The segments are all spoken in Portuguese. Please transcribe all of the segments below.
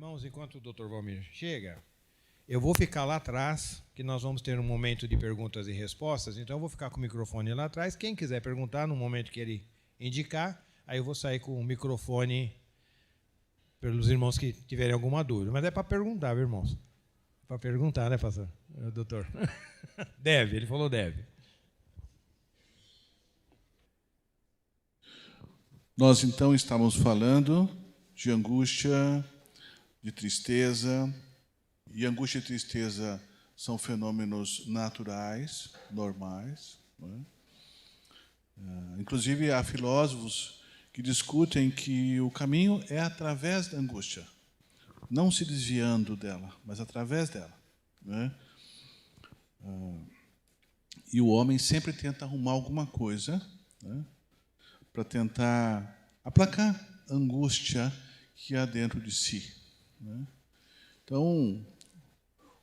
Irmãos, enquanto o Dr. Valmir chega, eu vou ficar lá atrás, que nós vamos ter um momento de perguntas e respostas, então eu vou ficar com o microfone lá atrás. Quem quiser perguntar, no momento que ele indicar, aí eu vou sair com o microfone pelos irmãos que tiverem alguma dúvida. Mas é para perguntar, viu, irmãos? Para perguntar, né, pastor? Doutor? Deve, ele falou deve. Nós, então, estamos falando de angústia, de tristeza. E angústia e tristeza são fenômenos naturais, normais. Não é? Inclusive, há filósofos que discutem que o caminho é através da angústia, não se desviando dela, mas através dela. Não é? E o homem sempre tenta arrumar alguma coisa, né, para tentar aplacar a angústia que há dentro de si. Né? Então,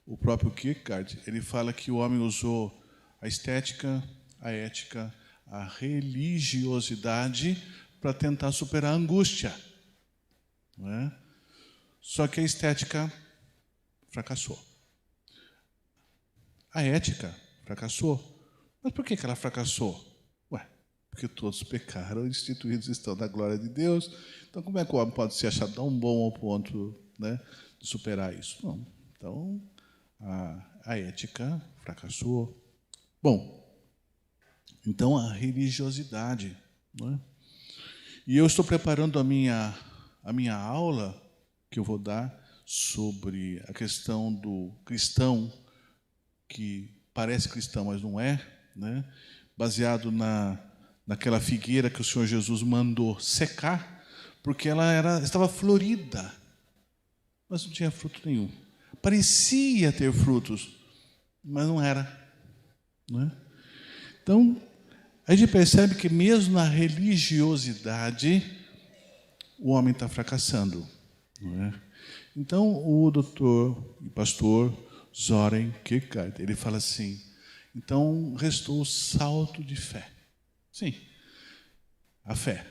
o próprio Kierkegaard, ele fala que o homem usou a estética, a ética, a religiosidade para tentar superar a angústia. Não é? Só que a estética fracassou. A ética fracassou. Mas por que ela fracassou? Ué, porque todos pecaram e instituídos estão na glória de Deus. Então, como é que o homem pode se achar tão bom ao ponto, né, de superar isso? Não. Então, a ética fracassou. Bom, então a religiosidade. Não é? E eu estou preparando a minha aula, que eu vou dar sobre a questão do cristão, que parece cristão, mas não é, né? Baseado naquela figueira que o Senhor Jesus mandou secar, porque ela estava florida, mas não tinha fruto nenhum. Parecia ter frutos, mas não era. Né? Então, a gente percebe que mesmo na religiosidade, o homem está fracassando. Não é? Então, o doutor e pastor Søren Kierkegaard, ele fala assim, então restou o salto de fé. Sim, a fé.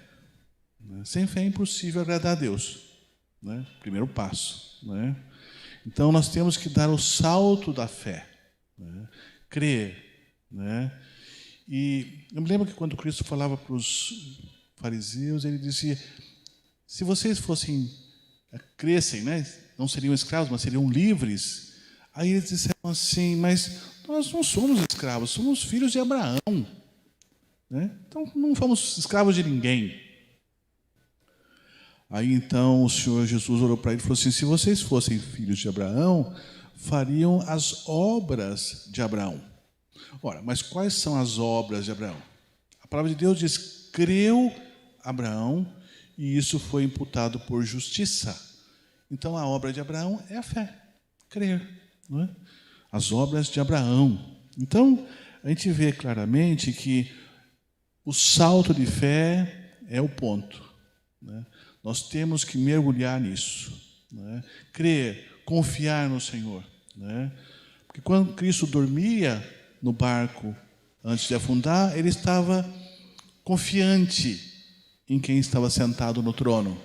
Né? Sem fé é impossível agradar a Deus. Né? Primeiro passo. Né? Então, nós temos que dar o salto da fé. Né? Crer. Né? E eu me lembro que quando Cristo falava para os fariseus, ele dizia, se vocês crescem, né? Não seriam escravos, mas seriam livres. Aí eles disseram assim, mas nós não somos escravos, somos filhos de Abraão. Né? Então, não fomos escravos de ninguém. Aí, então, o Senhor Jesus olhou para ele e falou assim, se vocês fossem filhos de Abraão, fariam as obras de Abraão. Ora, mas quais são as obras de Abraão? A palavra de Deus diz, creu Abraão, e isso foi imputado por justiça. Então, a obra de Abraão é a fé, crer. Não é? As obras de Abraão. Então, a gente vê claramente que o salto de fé é o ponto. Né? Nós temos que mergulhar nisso. Né? Crer, confiar no Senhor. Né? Porque quando Cristo dormia no barco, antes de afundar, ele estava confiante em quem estava sentado no trono.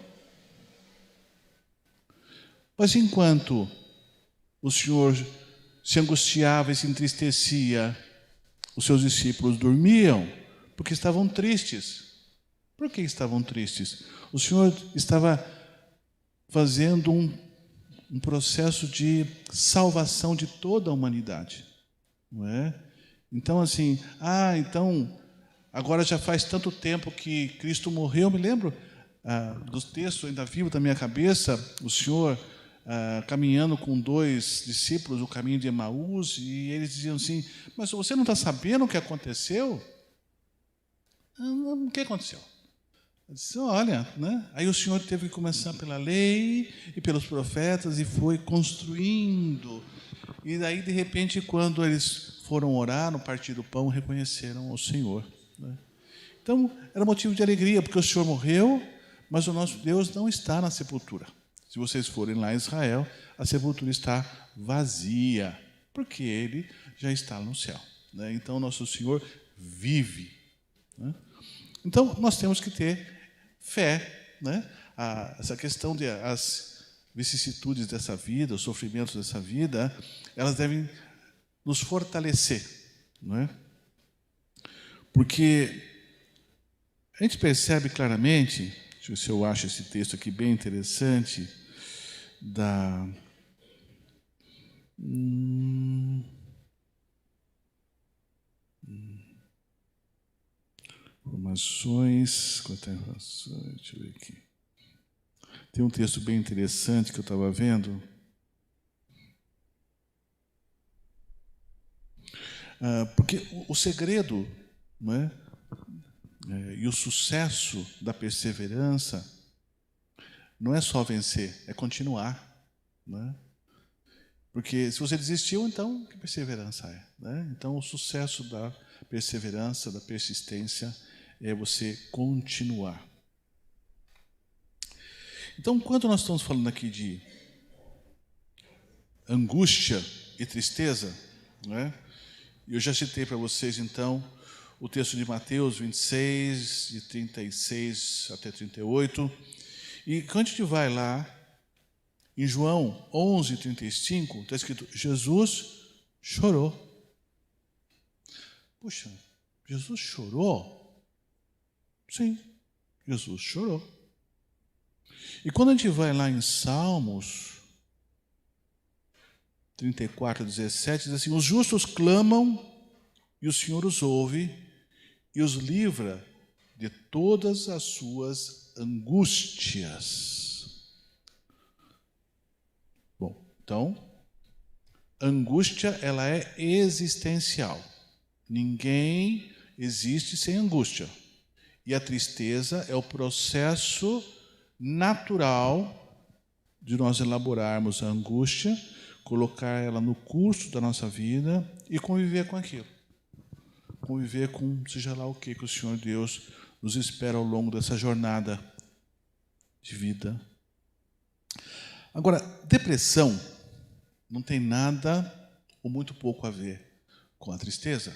Mas enquanto o Senhor se angustiava e se entristecia, os seus discípulos dormiam, porque estavam tristes. Por que estavam tristes? O Senhor estava fazendo um processo de salvação de toda a humanidade. Não é? Então, assim, então, agora já faz tanto tempo que Cristo morreu, eu me lembro dos textos ainda vivos da minha cabeça, o Senhor caminhando com 2 discípulos o caminho de Emaús, e eles diziam assim, mas você não está sabendo o que aconteceu? O que aconteceu? Eu disse, olha, né? Aí o Senhor teve que começar pela lei e pelos profetas e foi construindo. E daí, de repente, quando eles foram orar no partir do pão, reconheceram o Senhor. Né? Então, era motivo de alegria, porque o Senhor morreu, mas o nosso Deus não está na sepultura. Se vocês forem lá em Israel, a sepultura está vazia, porque Ele já está no céu. Né? Então, nosso Senhor vive. Né? Então, nós temos que ter fé. Né? Essa questão de vicissitudes dessa vida, os sofrimentos dessa vida, elas devem nos fortalecer, não é? Porque a gente percebe claramente, deixa eu ver se eu acho esse texto aqui bem interessante, da... Informações, deixa eu ver aqui. Tem um texto bem interessante que eu estava vendo. Porque o segredo, não é? E o sucesso da perseverança não é só vencer, é continuar, não é? Porque se você desistiu, então que perseverança é? Né? Então o sucesso da perseverança, da persistência, é você continuar. Então, quando nós estamos falando aqui de angústia e tristeza, não é? Eu já citei para vocês, então, o texto de Mateus 26, de 36 até 38. E quando a gente vai lá, em João 11, 35, está escrito, Jesus chorou. Puxa, Jesus chorou? Sim, Jesus chorou. E quando a gente vai lá em Salmos 34, 17, diz assim, os justos clamam e o Senhor os ouve e os livra de todas as suas angústias. Bom, então, angústia, ela é existencial. Ninguém existe sem angústia. E a tristeza é o processo natural de nós elaborarmos a angústia, colocar ela no curso da nossa vida e conviver com aquilo. Conviver com, seja lá o que o Senhor Deus nos espera ao longo dessa jornada de vida. Agora, depressão não tem nada ou muito pouco a ver com a tristeza.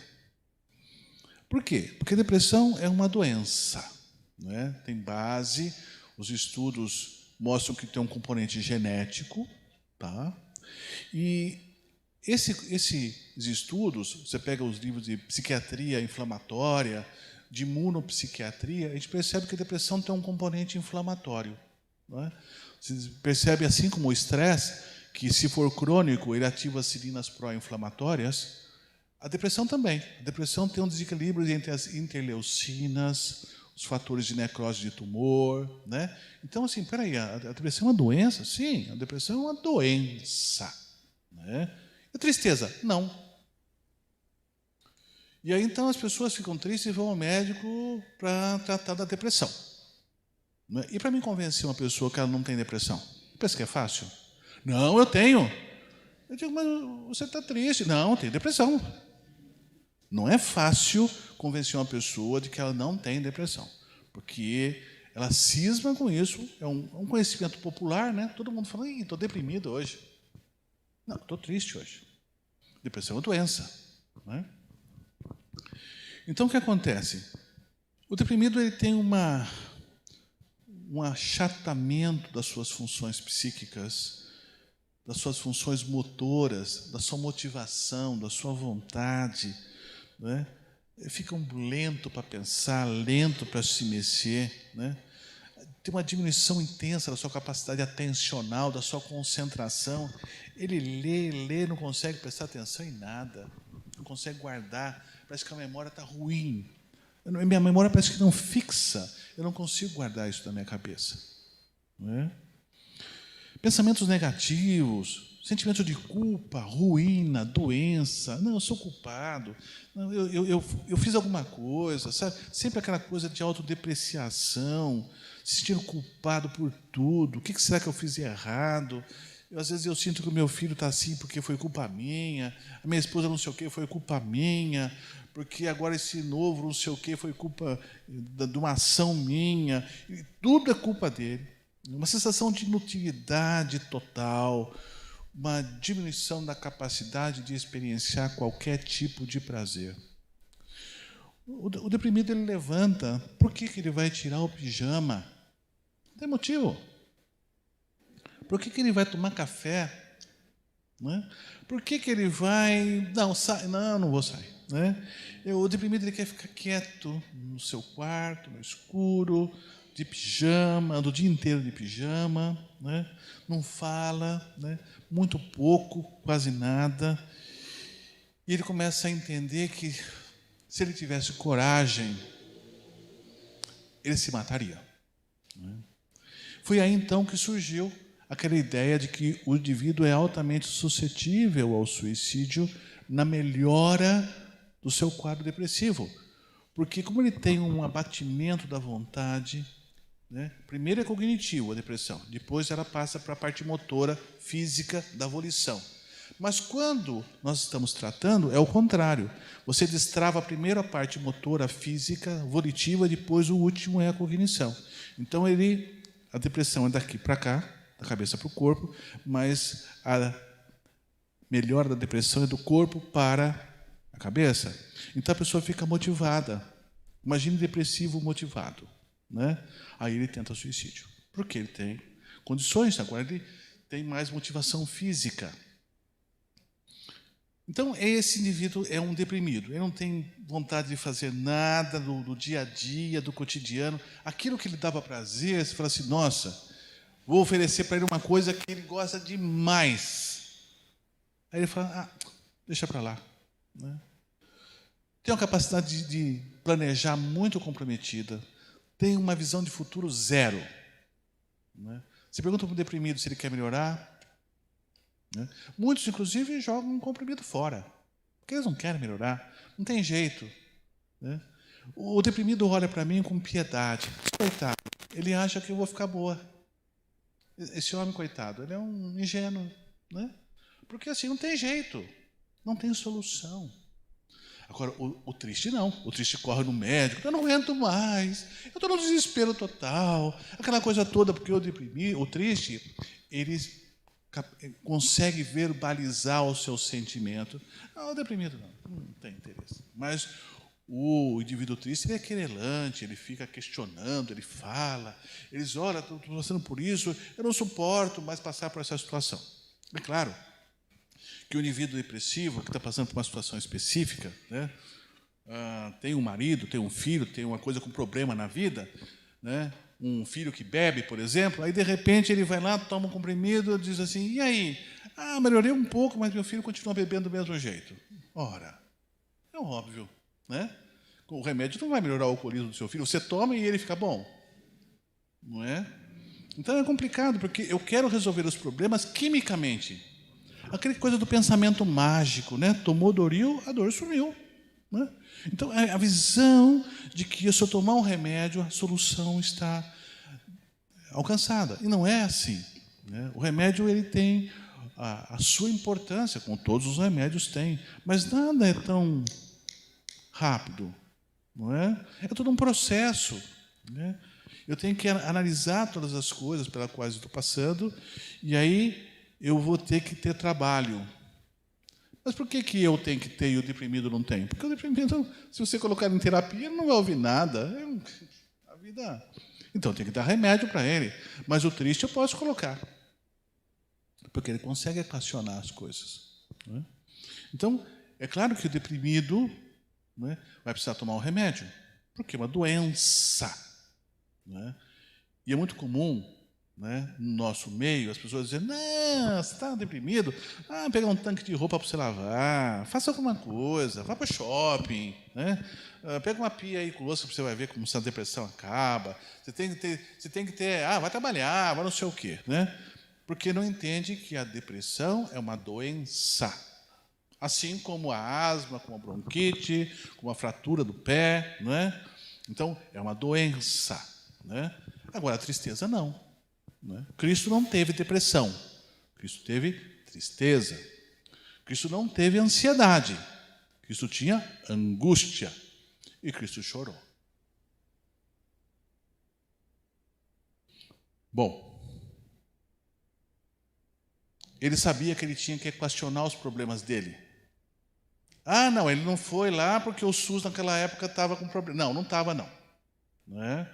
Por quê? Porque depressão é uma doença, não é? Tem base, os estudos mostram que tem um componente genético, tá? E esses estudos, você pega os livros de psiquiatria inflamatória, de imunopsiquiatria, a gente percebe que a depressão tem um componente inflamatório, não é? Você percebe, assim como o estresse, que se for crônico, ele ativa as sirinas pró-inflamatórias. A depressão também. A depressão tem um desequilíbrio entre as interleucinas, os fatores de necrose de tumor, né? Então, assim, peraí, a depressão é uma doença? Sim, a depressão é uma doença, né? A tristeza? Não. E aí, então, as pessoas ficam tristes e vão ao médico para tratar da depressão. Né? E para mim convencer uma pessoa que ela não tem depressão? Pensa que é fácil? Não, eu tenho. Eu digo, mas você está triste. Não, eu tenho depressão. Não é fácil convencer uma pessoa de que ela não tem depressão, porque ela cisma com isso, é um conhecimento popular, né? Todo mundo fala, estou deprimido hoje. Não, estou triste hoje. Depressão é uma doença, né? Então, o que acontece? O deprimido ele tem um achatamento das suas funções psíquicas, das suas funções motoras, da sua motivação, da sua vontade, né? Fica lento para pensar, lento para se mexer, né? Tem uma diminuição intensa da sua capacidade atencional, da sua concentração. Ele lê, não consegue prestar atenção em nada, não consegue guardar, parece que a memória está ruim. Minha memória parece que não fixa, eu não consigo guardar isso na minha cabeça. Não é? Pensamentos negativos, sentimento de culpa, ruína, doença. Não, eu sou culpado. Não, eu fiz alguma coisa, sabe? Sempre aquela coisa de autodepreciação, se sentindo culpado por tudo. O que será que eu fiz de errado? Às vezes eu sinto que o meu filho está assim porque foi culpa minha, a minha esposa não sei o que foi culpa minha, porque agora esse novo não sei o que foi culpa de uma ação minha. E tudo é culpa dele. Uma sensação de inutilidade total, uma diminuição da capacidade de experienciar qualquer tipo de prazer. O deprimido, ele levanta, por que ele vai tirar o pijama? Não tem motivo. Por que ele vai tomar café? Né? Por que ele vai... Não, sai. Não vou sair. Né? O deprimido ele quer ficar quieto no seu quarto, no escuro, de pijama, anda o dia inteiro de pijama, né? Não fala, né? Muito pouco, quase nada. E ele começa a entender que, se ele tivesse coragem, ele se mataria. Né? Foi aí, então, que surgiu aquela ideia de que o indivíduo é altamente suscetível ao suicídio na melhora do seu quadro depressivo. Porque, como ele tem um abatimento da vontade, né? Primeiro é cognitivo, a depressão. Depois ela passa para a parte motora, física, da volição. Mas quando nós estamos tratando, é o contrário. Você destrava primeiro a parte motora, física, volitiva, depois o último é a cognição. Então, a depressão é daqui para cá, da cabeça para o corpo, mas a melhora da depressão é do corpo para a cabeça. Então, a pessoa fica motivada. Imagine depressivo motivado. Né? Aí ele tenta suicídio, porque ele tem condições, agora ele tem mais motivação física. Então, esse indivíduo é um deprimido, ele não tem vontade de fazer nada do dia a dia, do cotidiano. Aquilo que lhe dava prazer, você fala assim, nossa, vou oferecer para ele uma coisa que ele gosta demais. Aí ele fala, deixa para lá. Né? Tem uma capacidade de planejar muito comprometida, tem uma visão de futuro zero. Né? Você pergunta para o deprimido se ele quer melhorar. Né? Muitos, inclusive, jogam um comprimido fora, porque eles não querem melhorar. Não tem jeito. Né? O deprimido olha para mim com piedade. Coitado, ele acha que eu vou ficar boa. Esse homem, coitado, ele é um ingênuo. Né? Porque assim, não tem jeito. Não tem solução. Agora, o triste não. O triste corre no médico. Eu não aguento mais. Eu estou no desespero total. Aquela coisa toda, porque o triste, ele consegue verbalizar o seu sentimento. O deprimido não tem interesse. Mas o indivíduo triste, ele é querelante, ele fica questionando, ele fala. Ele diz, olha, estou passando por isso, eu não suporto mais passar por essa situação. É claro que o indivíduo depressivo, que está passando por uma situação específica, né, tem um marido, tem um filho, tem uma coisa com problema na vida, né, um filho que bebe, por exemplo, aí, de repente, ele vai lá, toma um comprimido, diz assim, e aí? Melhorei um pouco, mas meu filho continua bebendo do mesmo jeito. Ora, é óbvio, né? O remédio não vai melhorar o alcoolismo do seu filho, você toma e ele fica bom. Não é? Então, é complicado, porque eu quero resolver os problemas quimicamente. Aquela coisa do pensamento mágico, né? Tomou Doril, a dor sumiu. Né? Então, é a visão de que se eu tomar um remédio, a solução está alcançada. E não é assim. Né? O remédio ele tem a sua importância, como todos os remédios têm, mas nada é tão rápido. Não é? É todo um processo. Né? Eu tenho que analisar todas as coisas pelas quais estou passando, e aí eu vou ter que ter trabalho. Mas por que eu tenho que ter e o deprimido não tem? Porque o deprimido, se você colocar em terapia, ele não vai ouvir nada. A vida... Então, tem que dar remédio para ele. Mas o triste eu posso colocar. Porque ele consegue equacionar as coisas. Né? Então, é claro que o deprimido, né, vai precisar tomar um remédio. Porque é uma doença. Né? E é muito comum, né, no nosso meio, as pessoas dizem, não, você está deprimido? Pega um tanque de roupa para você lavar, faça alguma coisa, vá para o shopping, né? Pega uma pia aí com louça para você vai ver como essa depressão acaba. Você tem que ter, vai trabalhar, vai não sei o quê, né? Porque não entende que a depressão é uma doença. Assim como a asma, como a bronquite, como a fratura do pé, não é? Então, é uma doença. Né? Agora, a tristeza não. Né? Cristo não teve depressão. Cristo teve tristeza. Cristo não teve ansiedade. Cristo tinha angústia. E Cristo chorou. Bom, ele sabia que ele tinha que equacionar os problemas dele. Não, ele não foi lá porque o SUS naquela época estava com problema. Não estava, não. Não é?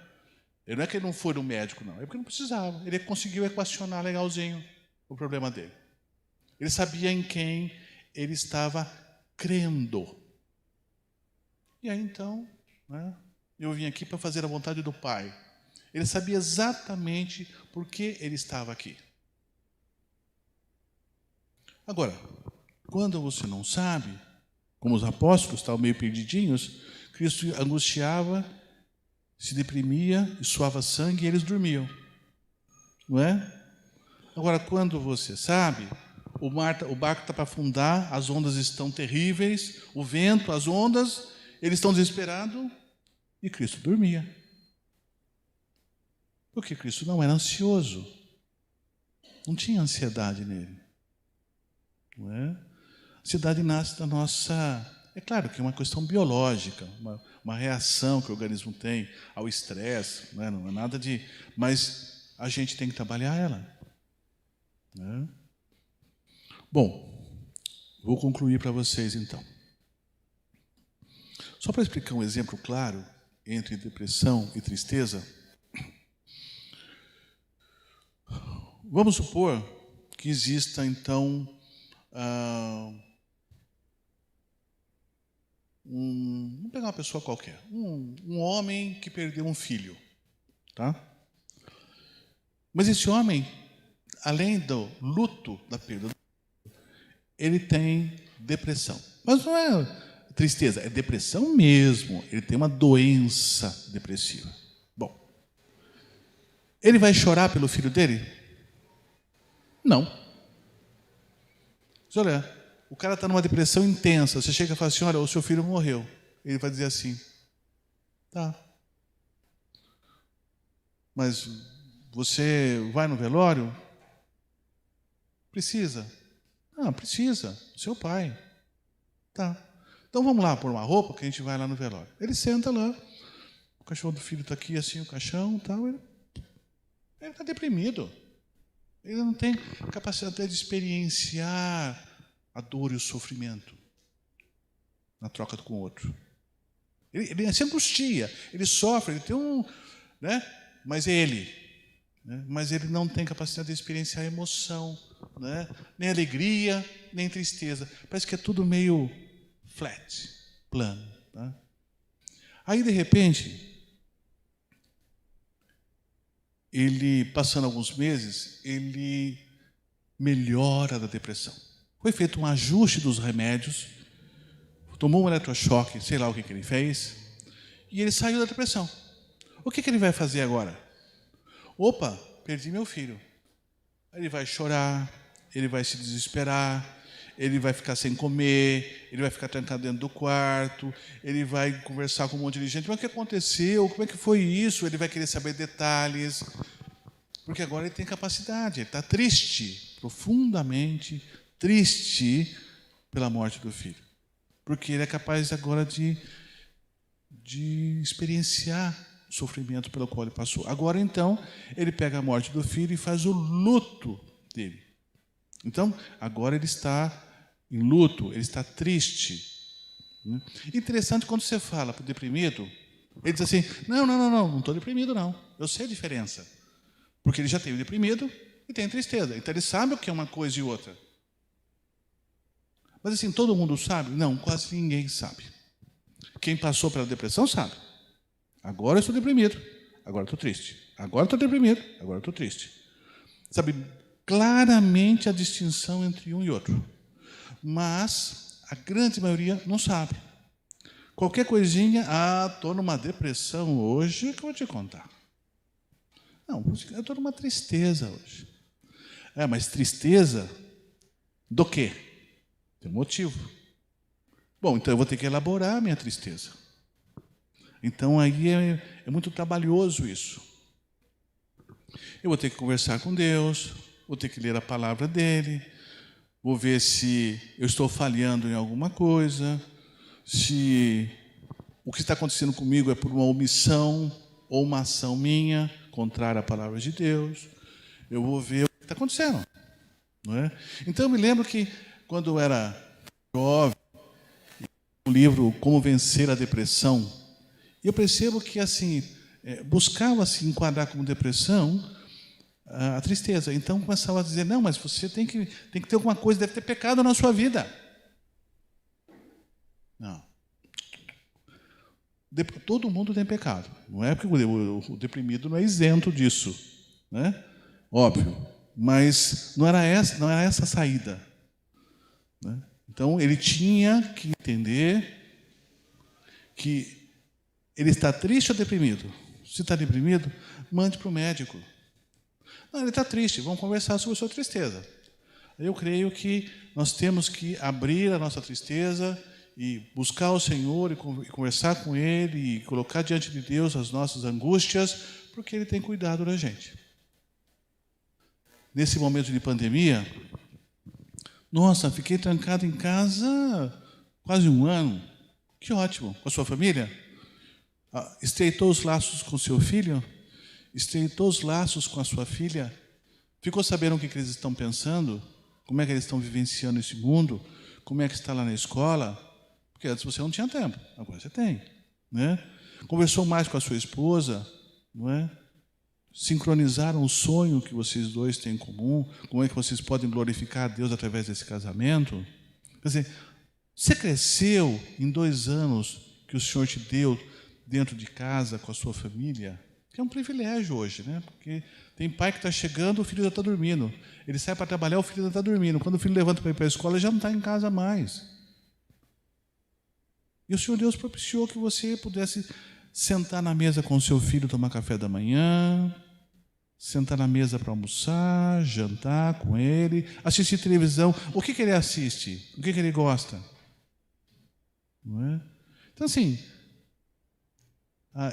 Não é que ele não foi no médico, não. É porque não precisava. Ele conseguiu equacionar legalzinho o problema dele. Ele sabia em quem ele estava crendo. E aí, então, né, eu vim aqui para fazer a vontade do Pai. Ele sabia exatamente por que ele estava aqui. Agora, quando você não sabe, como os apóstolos estavam meio perdidinhos, Cristo angustiava, se deprimia, e suava sangue e eles dormiam. Não é? Agora, quando você sabe, o barco está para afundar, as ondas estão terríveis, o vento, as ondas, eles estão desesperados, e Cristo dormia. Porque Cristo não era ansioso. Não tinha ansiedade nele. Não é? A ansiedade nasce da nossa... É claro que é uma questão biológica, uma reação que o organismo tem ao estresse, né? Não é nada de... Mas a gente tem que trabalhar ela. Né? Bom, vou concluir para vocês então. Só para explicar um exemplo claro entre depressão e tristeza, vamos supor que exista então vamos pegar uma pessoa qualquer, um homem que perdeu um filho, tá? Mas esse homem, além do luto da perda, ele tem depressão. Mas não é tristeza, é depressão mesmo. Ele tem uma doença depressiva. Bom, ele vai chorar pelo filho dele? Não. Mas olha, o cara está numa depressão intensa. Você chega e fala assim, olha, o seu filho morreu. Ele vai dizer assim, tá. Mas você vai no velório? Precisa. Ah, precisa. Seu pai. Tá. Então vamos lá pôr uma roupa que a gente vai lá no velório. Ele senta lá. O cachorro do filho está aqui, assim, o caixão e tal. Ele está deprimido. Ele não tem capacidade de experienciar a dor e o sofrimento na troca com o outro. Ele se angustia, ele sofre, ele tem né? Mas é ele. Né? Mas ele não tem capacidade de experienciar emoção, né? Nem alegria, nem tristeza. Parece que é tudo meio flat, plano. Tá? Aí, de repente, ele, passando alguns meses, ele melhora da depressão. Foi feito um ajuste dos remédios, tomou um eletrochoque, sei lá o que ele fez, e ele saiu da depressão. O que ele vai fazer agora? Opa, perdi meu filho. Ele vai chorar, ele vai se desesperar, ele vai ficar sem comer, ele vai ficar trancado dentro do quarto, ele vai conversar com um monte de gente. Mas o que aconteceu? Como é que foi isso? Ele vai querer saber detalhes. Porque agora ele tem capacidade, ele está triste, profundamente triste pela morte do filho. Porque ele é capaz agora de experienciar o sofrimento pelo qual ele passou. Agora, então, ele pega a morte do filho e faz o luto dele. Então, agora ele está em luto, ele está triste. Interessante quando você fala para o deprimido, ele diz assim, não estou deprimido, não. Eu sei a diferença. Porque ele já teve deprimido e tem tristeza. Então, ele sabe o que é uma coisa e outra. Mas assim, todo mundo sabe? Não, quase ninguém sabe. Quem passou pela depressão sabe. Agora eu estou deprimido, agora estou triste. Agora estou deprimido, agora estou triste. Sabe claramente a distinção entre um e outro. Mas a grande maioria não sabe. Qualquer coisinha, estou numa depressão hoje, que eu vou te contar. Não, eu estou numa tristeza hoje. Mas tristeza do quê? Tem um motivo. Bom, então eu vou ter que elaborar a minha tristeza. Então aí é muito trabalhoso isso. Eu vou ter que conversar com Deus, vou ter que ler a palavra dele, vou ver se eu estou falhando em alguma coisa, se o que está acontecendo comigo é por uma omissão ou uma ação minha, contrária à palavra de Deus. Eu vou ver o que está acontecendo. Não é? Então eu me lembro que quando eu era jovem, o livro Como Vencer a Depressão, eu percebo que assim buscava se enquadrar como depressão a tristeza. Então começava a dizer, não, mas você tem que ter alguma coisa, deve ter pecado na sua vida. Não. Todo mundo tem pecado. Não é porque o deprimido não é isento disso, né? Óbvio. Mas não era essa a saída, né? Então ele tinha que entender que ele está triste ou deprimido. Se está deprimido, mande para o médico. Não, ele está triste, vamos conversar sobre a sua tristeza. Eu creio que nós temos que abrir a nossa tristeza e buscar o Senhor e conversar com Ele e colocar diante de Deus as nossas angústias, porque Ele tem cuidado da gente. Nesse momento de pandemia, nossa, fiquei trancado em casa quase 1 ano. Que ótimo. Com a sua família? Estreitou os laços com seu filho? Estreitou os laços com a sua filha? Ficou sabendo o que eles estão pensando? Como é que eles estão vivenciando esse mundo? Como é que está lá na escola? Porque antes você não tinha tempo, agora você tem, né? Conversou mais com a sua esposa, não é? Sincronizaram o sonho que vocês dois têm em comum, como é que vocês podem glorificar a Deus através desse casamento. Quer dizer, você cresceu em 2 anos que o Senhor te deu dentro de casa, com a sua família, que é um privilégio hoje, né? Porque tem pai que está chegando, o filho já está dormindo. Ele sai para trabalhar, o filho já está dormindo. Quando o filho levanta para ir para a escola, ele já não está em casa mais. E o Senhor Deus propiciou que você pudesse sentar na mesa com o seu filho, tomar café da manhã, sentar na mesa para almoçar, jantar com ele, assistir televisão. O que ele assiste? O que ele gosta? Não é? Então, assim,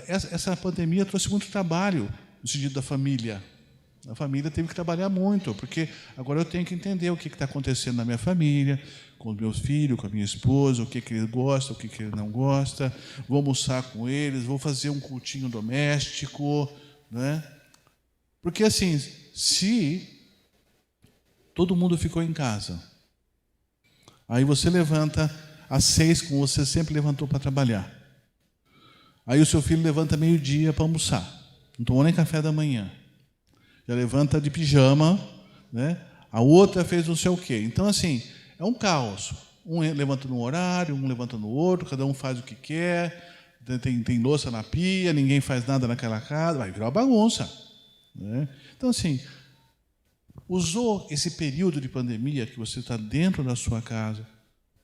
essa pandemia trouxe muito trabalho no sentido da família. A família teve que trabalhar muito, porque agora eu tenho que entender o que está acontecendo na minha família, com os meus filhos, com a minha esposa, o que ele gosta, o que ele não gosta. Vou almoçar com eles, vou fazer um cultinho doméstico, né? Porque, assim, se todo mundo ficou em casa, aí você levanta às 6, como você sempre levantou para trabalhar. Aí o seu filho levanta meio-dia para almoçar. Não tomou nem café da manhã. Já levanta de pijama, né? A outra fez não sei o quê. Então, assim, é um caos. Um levanta num horário, um levanta no outro, cada um faz o que quer, tem louça na pia, ninguém faz nada naquela casa, vai virar uma bagunça, né? Então, assim, usou esse período de pandemia que você está dentro da sua casa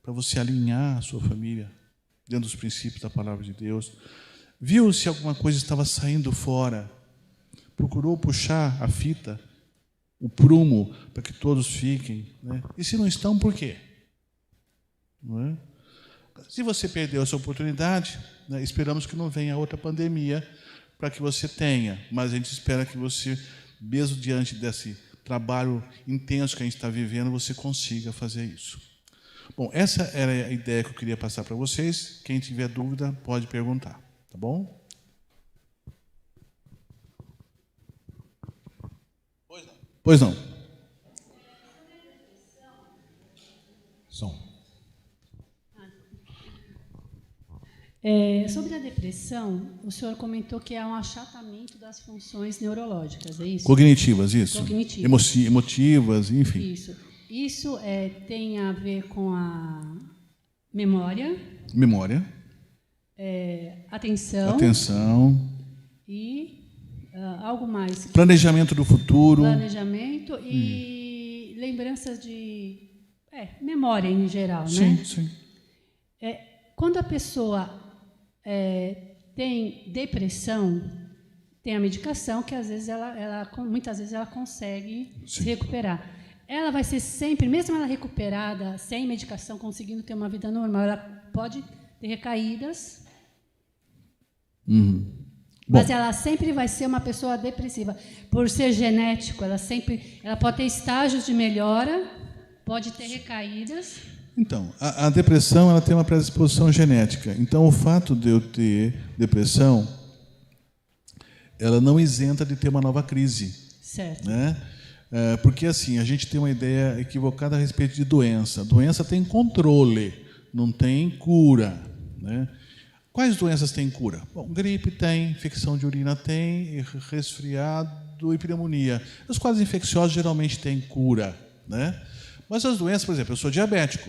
para você alinhar a sua família dentro dos princípios da palavra de Deus. Viu se alguma coisa estava saindo fora, procurou puxar a fita, o prumo, para que todos fiquem, né? E se não estão, por quê? Não é? Se você perdeu essa oportunidade, né, esperamos que não venha outra pandemia para que você tenha, mas a gente espera que você, mesmo diante desse trabalho intenso que a gente está vivendo, você consiga fazer isso. Bom, essa era a ideia que eu queria passar para vocês. Quem tiver dúvida, pode perguntar, tá bom? Pois não. Som. Sobre a depressão, o senhor comentou que é um achatamento das funções neurológicas, é isso? Cognitivas, isso. Cognitivas. Emotivas, enfim. Isso tem a ver com a memória. Memória. Atenção. E algo mais. Planejamento do futuro. Planejamento e lembranças de... memória em geral, sim, né? Sim. Quando a pessoa tem depressão, tem a medicação que às vezes muitas vezes ela consegue se recuperar. Ela vai ser sempre, mesmo ela recuperada, sem medicação, conseguindo ter uma vida normal, ela pode ter recaídas, mas ela sempre vai ser uma pessoa depressiva. Por ser genético, ela pode ter estágios de melhora, pode ter recaídas. Então, a depressão ela tem uma predisposição genética. Então, o fato de eu ter depressão, ela não isenta de ter uma nova crise. Certo. Né? Porque, assim, a gente tem uma ideia equivocada a respeito de doença. Doença tem controle, não tem cura, né? Quais doenças têm cura? Bom, gripe tem, infecção de urina tem, resfriado e pneumonia. Os quadros infecciosos geralmente têm cura, né? Mas as doenças, por exemplo, eu sou diabético,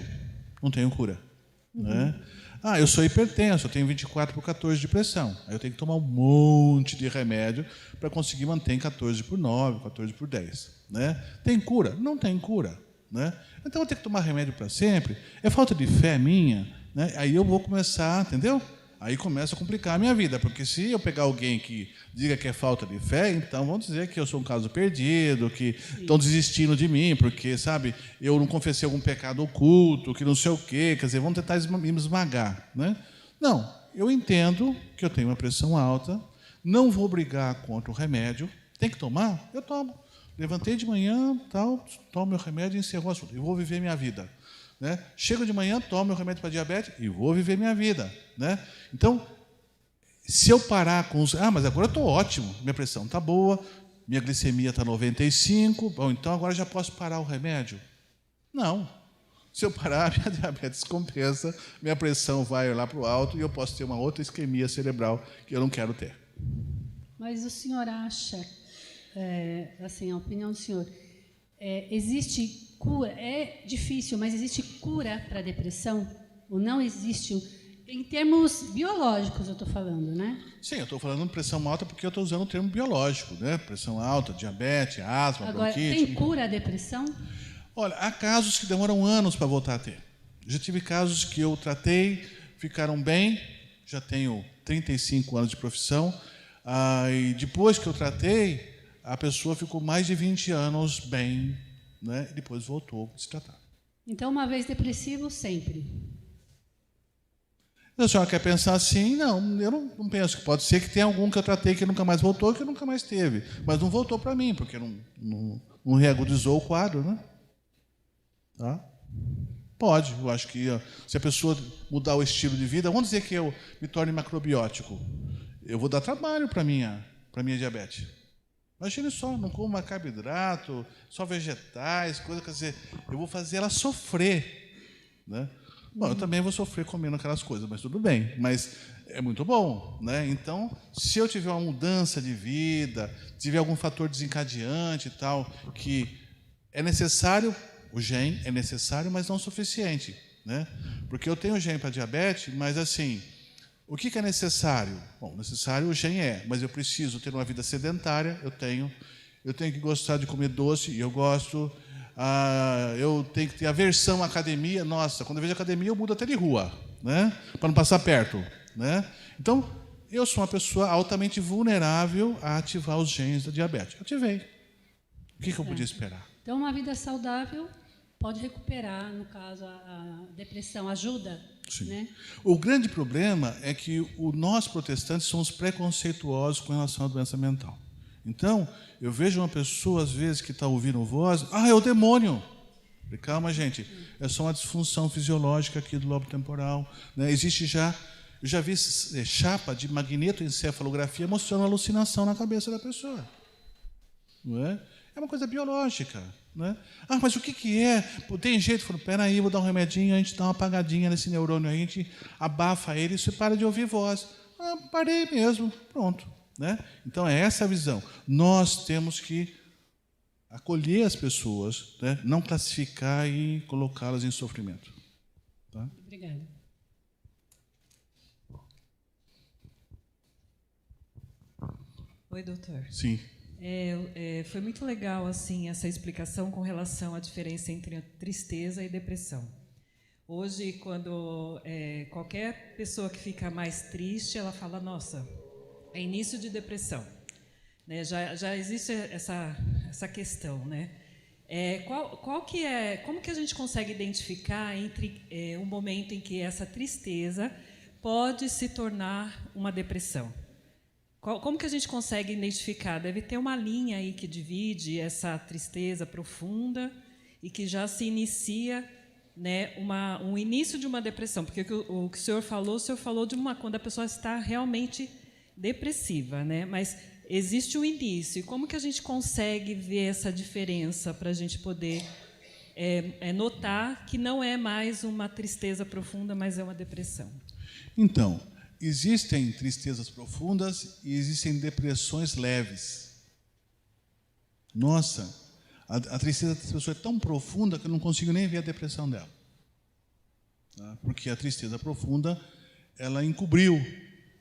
não tenho cura, né? Eu sou hipertenso, eu tenho 24/14 de pressão. Aí eu tenho que tomar um monte de remédio para conseguir manter em 14/9, 14/10. Né? Tem cura? Não tem cura. Né? Então eu tenho que tomar remédio para sempre. É falta de fé minha. Né? Aí eu vou começar, entendeu? Aí começa a complicar a minha vida, porque se eu pegar alguém que diga que é falta de fé, então vão dizer que eu sou um caso perdido, que estão desistindo de mim, porque, sabe, eu não confessei algum pecado oculto, que não sei o quê, quer dizer, vão tentar me esmagar. Né? Não, eu entendo que eu tenho uma pressão alta, não vou brigar contra o remédio, tem que tomar? Eu tomo. Levantei de manhã, tal, tomo meu remédio e encerro o assunto. Eu vou viver minha vida. Né? Chego de manhã, tomo meu remédio para diabetes e vou viver minha vida. Né? Então, se eu parar com os... mas agora eu estou ótimo, minha pressão está boa, minha glicemia está 95, bom, então agora já posso parar o remédio? Não. Se eu parar, minha diabetes compensa, minha pressão vai lá para o alto e eu posso ter uma outra isquemia cerebral que eu não quero ter. Mas o senhor acha, assim, a opinião do senhor, existe cura? É difícil, mas existe cura para a depressão? Ou não existe? Em termos biológicos, eu estou falando, né? Sim, eu estou falando de pressão alta porque eu estou usando o termo biológico, né? Pressão alta, diabetes, asma, agora, bronquite. tem cura a depressão? Olha, há casos que demoram anos para voltar a ter. Já tive casos que eu tratei, ficaram bem, já tenho 35 anos de profissão, e depois que eu tratei, a pessoa ficou mais de 20 anos bem, né? E depois voltou a se tratar. Então, uma vez depressivo, sempre? Se a senhora quer pensar assim, não, eu não penso. Que pode ser que tenha algum que eu tratei que nunca mais voltou, que nunca mais teve. Mas não voltou para mim, porque não reagudizou o quadro, né? Tá? Pode, eu acho que se a pessoa mudar o estilo de vida, vamos dizer que eu me torne macrobiótico, eu vou dar trabalho para minha diabetes. Imagine só, não como mais carboidrato, só vegetais, coisa, quer dizer, eu vou fazer ela sofrer, né? Bom, eu também vou sofrer comendo aquelas coisas, mas tudo bem. Mas é muito bom, né? Então, se eu tiver uma mudança de vida, tiver algum fator desencadeante e tal, que é necessário, o gene é necessário, mas não suficiente, né? Porque eu tenho gene para diabetes, mas assim, o que é necessário? Bom, necessário o gene mas eu preciso ter uma vida sedentária, eu tenho que gostar de comer doce, e eu gosto... eu tenho que ter aversão à academia. Nossa, quando eu vejo academia, eu mudo até de rua, né? Para não passar perto. Né? Então, eu sou uma pessoa altamente vulnerável a ativar os genes da diabetes. Ativei. O que eu podia esperar? Então, uma vida saudável pode recuperar, no caso, a depressão. Ajuda? Sim. Né? O grande problema é que nós, protestantes, somos preconceituosos com relação à doença mental. Então, eu vejo uma pessoa, às vezes, que está ouvindo voz, é o demônio. Calma, gente, é só uma disfunção fisiológica aqui do lobo temporal. Né? Existe eu já vi chapa de magnetoencefalografia mostrando alucinação na cabeça da pessoa. Não é? É uma coisa biológica. Né? Mas o que é? Pô, tem jeito? Falei, peraí, vou dar um remedinho, a gente dá uma apagadinha nesse neurônio, a gente abafa ele e você para de ouvir voz. Parei mesmo, pronto. Né? Então, é essa a visão. Nós temos que acolher as pessoas, né? Não classificar e colocá-las em sofrimento. Tá? Obrigada. Oi, doutor. Sim. Foi muito legal assim essa explicação com relação à diferença entre a tristeza e depressão. Hoje, quando qualquer pessoa que fica mais triste, ela fala, nossa... é início de depressão, né? Já existe essa questão, né? Como que a gente consegue identificar entre um momento em que essa tristeza pode se tornar uma depressão? Como que a gente consegue identificar? Deve ter uma linha aí que divide essa tristeza profunda e que já se inicia, né, um início de uma depressão, porque o que o senhor falou de quando a pessoa está realmente depressiva, né? Mas existe o início. Como que a gente consegue ver essa diferença para a gente poder notar que não é mais uma tristeza profunda, mas é uma depressão? Então, existem tristezas profundas e existem depressões leves. Nossa, a tristeza dessa pessoa é tão profunda que eu não consigo nem ver a depressão dela. Tá? Porque a tristeza profunda, ela encobriu,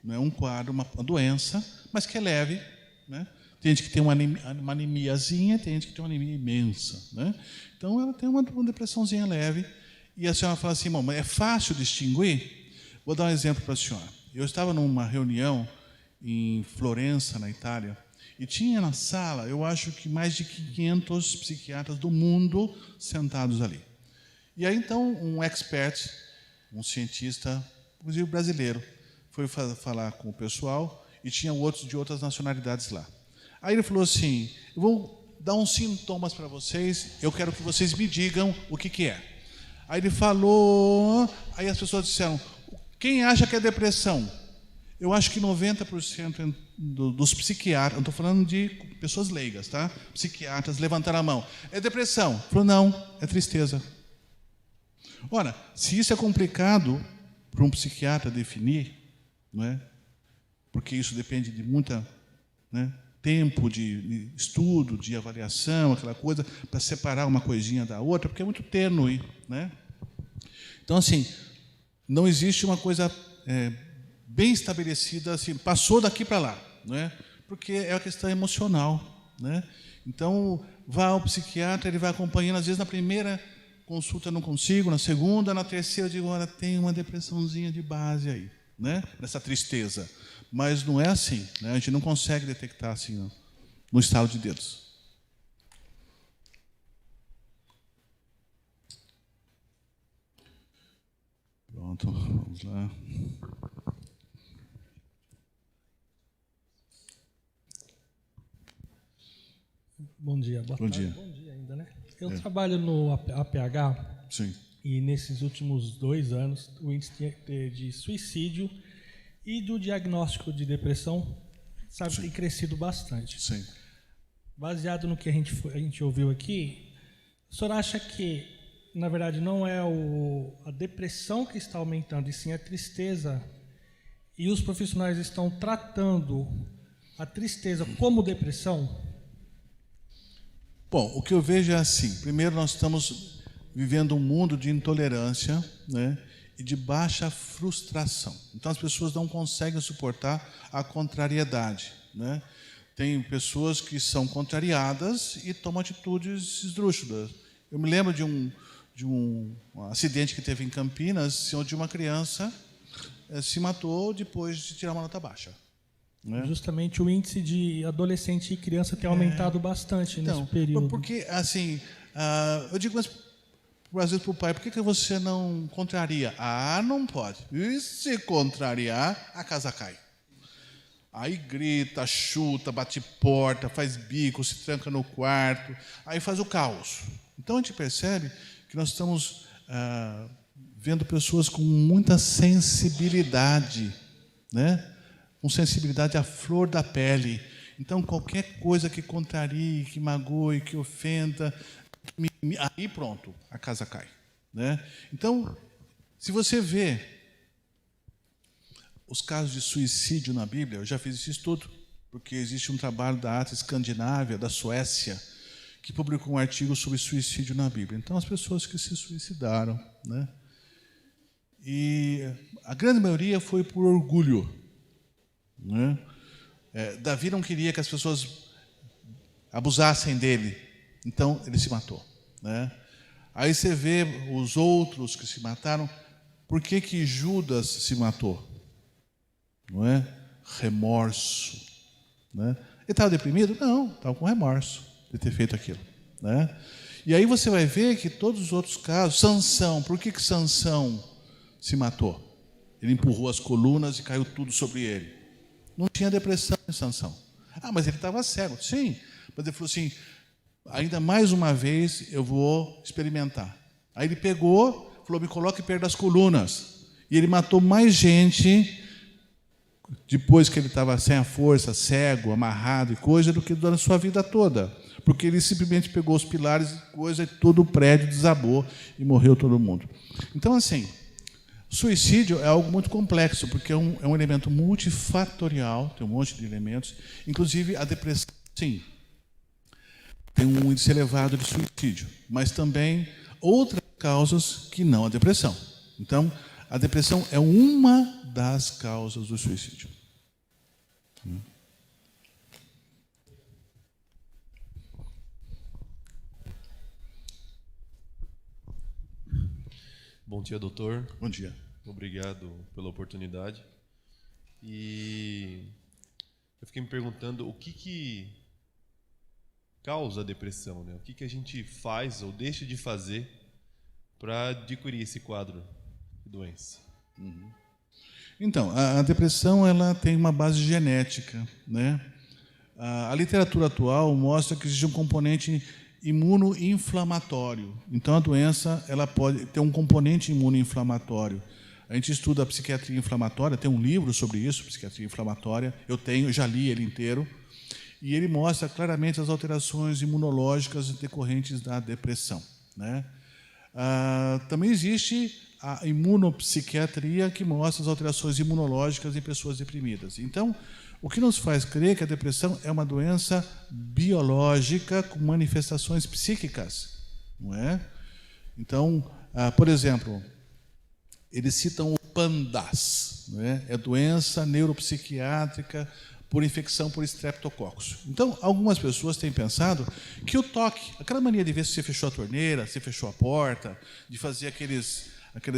né, um quadro, uma doença, mas que é leve, né? Tem gente que tem uma anemiazinha, tem gente que tem uma anemia imensa, né? Então, ela tem uma depressãozinha leve. E a senhora fala assim, mas é fácil distinguir? Vou dar um exemplo para a senhora. Eu estava numa reunião em Florença, na Itália, e tinha na sala, eu acho que mais de 500 psiquiatras do mundo sentados ali. E aí, então, um expert, um cientista, inclusive brasileiro, foi falar com o pessoal e tinha outros de outras nacionalidades lá. Aí ele falou assim, eu vou dar uns sintomas para vocês, eu quero que vocês me digam o que é. Aí ele falou, aí as pessoas disseram, quem acha que é depressão? Eu acho que 90% dos psiquiatras, não estou falando de pessoas leigas, tá? Psiquiatras levantaram a mão. É depressão? Falou, não, é tristeza. Ora, se isso é complicado para um psiquiatra definir, não é? Porque isso depende de muita, né, tempo de estudo, de avaliação, aquela coisa, para separar uma coisinha da outra, porque é muito tênue, né? Então, assim, não existe uma coisa bem estabelecida, assim, passou daqui para lá, né? Porque é uma questão emocional, né? Então, vá ao psiquiatra, ele vai acompanhando, às vezes na primeira consulta eu não consigo, na segunda, na terceira eu digo, olha, tem uma depressãozinha de base aí, né? Nessa tristeza. Mas não é assim, né? A gente não consegue detectar assim no estalo de dedos. Pronto, vamos lá. Bom dia, boa tarde. Dia. Bom dia ainda, né? Eu trabalho no APH. Sim. E nesses últimos 2 anos, o índice de suicídio e do diagnóstico de depressão, sabe, tem crescido bastante. Sim. Baseado no que a gente ouviu aqui, o senhor acha que, na verdade, não é a depressão que está aumentando, e sim a tristeza, e os profissionais estão tratando a tristeza como depressão? Bom, o que eu vejo é assim. Primeiro, nós estamos vivendo um mundo de intolerância, né, e de baixa frustração. Então, as pessoas não conseguem suportar a contrariedade, né? Tem pessoas que são contrariadas e tomam atitudes esdrúxulas. Eu me lembro de um acidente que teve em Campinas, onde uma criança se matou depois de tirar uma nota baixa. Né? Justamente o índice de adolescente e criança tem aumentado bastante nesse período. Porque, assim, eu digo, mas, às vezes, para o pai, por que você não contraria? Ah, não pode. E se contrariar, a casa cai. Aí grita, chuta, bate porta, faz bico, se tranca no quarto, aí faz o caos. Então, a gente percebe que nós estamos vendo pessoas com muita sensibilidade, né? Com sensibilidade à flor da pele. Então, qualquer coisa que contrarie, que magoe, que ofenda, aí pronto, a casa cai, né? Então, se você vê os casos de suicídio na Bíblia, eu já fiz esse estudo, porque existe um trabalho da Ata Escandinávia, da Suécia, que publicou um artigo sobre suicídio na Bíblia. Então, as pessoas que se suicidaram, né? E a grande maioria foi por orgulho, né? Davi não queria que as pessoas abusassem dele, então ele se matou, né? Aí você vê os outros que se mataram. Por que Judas se matou? Não é? Remorso, né? Ele estava deprimido? Não, estava com remorso de ter feito aquilo, né? E aí você vai ver que todos os outros casos, Sansão, por que Sansão se matou? Ele empurrou as colunas e caiu tudo sobre ele. Não tinha depressão em Sansão. Ah, mas ele estava cego. Sim, mas ele falou assim, ainda mais uma vez eu vou experimentar. Aí ele pegou, falou, me coloque perto das colunas. E ele matou mais gente depois que ele estava sem a força, cego, amarrado e coisa, do que durante a sua vida toda. Porque ele simplesmente pegou os pilares e coisa, e todo o prédio desabou e morreu todo mundo. Então, assim, Suicídio é algo muito complexo, porque é um elemento multifatorial, tem um monte de elementos, inclusive a depressão, sim, tem um índice elevado de suicídio, mas também outras causas que não a depressão. Então, a depressão é uma das causas do suicídio. Bom dia, doutor. Bom dia. Obrigado pela oportunidade. E eu fiquei me perguntando o que causa a depressão, né? O que a gente faz ou deixa de fazer para adquirir esse quadro de doença? Então, a depressão ela tem uma base genética, né? A literatura atual mostra que existe um componente imunoinflamatório. Então, a doença ela pode ter um componente imunoinflamatório. A gente estuda a psiquiatria inflamatória, tem um livro sobre isso, psiquiatria inflamatória. Eu já li ele inteiro. E ele mostra claramente as alterações imunológicas decorrentes da depressão, né? Também existe a imunopsiquiatria, que mostra as alterações imunológicas em pessoas deprimidas. Então, o que nos faz crer que a depressão é uma doença biológica com manifestações psíquicas, não é? Então, por exemplo, eles citam o PANDAS, não é? É doença neuropsiquiátrica por infecção por estreptococcus. Então, algumas pessoas têm pensado que o toque, aquela mania de ver se você fechou a torneira, se fechou a porta, de fazer aqueles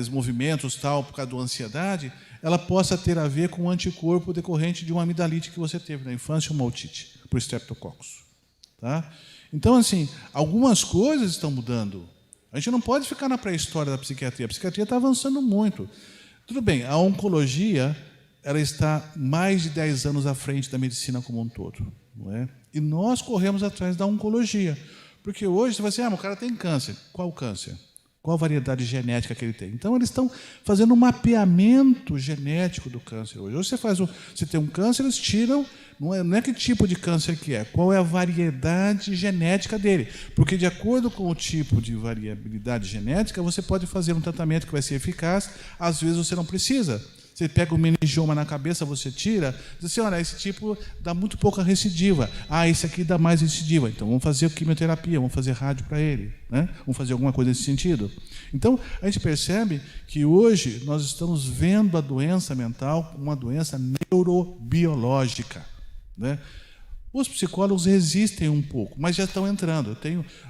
movimentos tal por causa da ansiedade, ela possa ter a ver com um anticorpo decorrente de uma amidalite que você teve na infância, uma otite por estreptococcus. Tá? Então, assim, algumas coisas estão mudando. A gente não pode ficar na pré-história da psiquiatria. A psiquiatria está avançando muito. Tudo bem, a oncologia ela está mais de 10 anos à frente da medicina como um todo, não é? E nós corremos atrás da oncologia, porque hoje você vai dizer, o cara tem câncer. Qual câncer? Qual a variedade genética que ele tem? Então, eles estão fazendo um mapeamento genético do câncer hoje. Hoje você tem um câncer, eles tiram, não é que tipo de câncer que é, qual é a variedade genética dele. Porque, de acordo com o tipo de variabilidade genética, você pode fazer um tratamento que vai ser eficaz, às vezes você não precisa. Você pega um meningioma na cabeça, você tira, diz assim, olha, esse tipo dá muito pouca recidiva. Esse aqui dá mais recidiva. Então, vamos fazer quimioterapia, vamos fazer rádio para ele, né? Vamos fazer alguma coisa nesse sentido. Então, a gente percebe que hoje nós estamos vendo a doença mental como uma doença neurobiológica, né? Os psicólogos resistem um pouco, mas já estão entrando.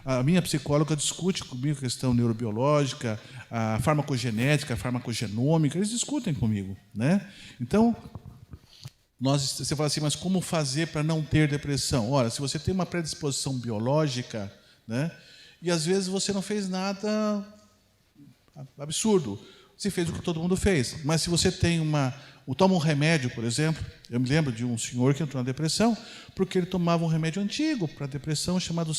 A minha psicóloga discute comigo a questão neurobiológica, a farmacogenética, a farmacogenômica, eles discutem comigo, né? Então, você fala assim, mas como fazer para não ter depressão? Ora, se você tem uma predisposição biológica, né, e às vezes você não fez nada absurdo, você fez o que todo mundo fez, mas se você tem toma um remédio, por exemplo, eu me lembro de um senhor que entrou na depressão porque ele tomava um remédio antigo para depressão, chamado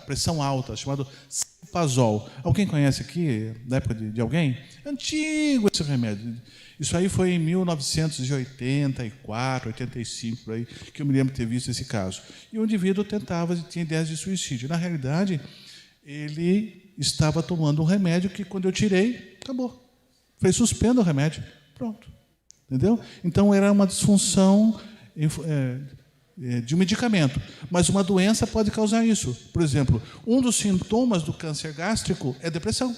pressão alta, chamado Cipazol. Alguém conhece aqui, da época de alguém? Antigo esse remédio. Isso aí foi em 1984, 85, por aí, que eu me lembro de ter visto esse caso. E o indivíduo tinha ideias de suicídio. Na realidade, ele estava tomando um remédio que, quando eu tirei, acabou. Falei, suspenda o remédio. Pronto. Entendeu? Então, era uma disfunção de um medicamento. Mas uma doença pode causar isso. Por exemplo, um dos sintomas do câncer gástrico é depressão.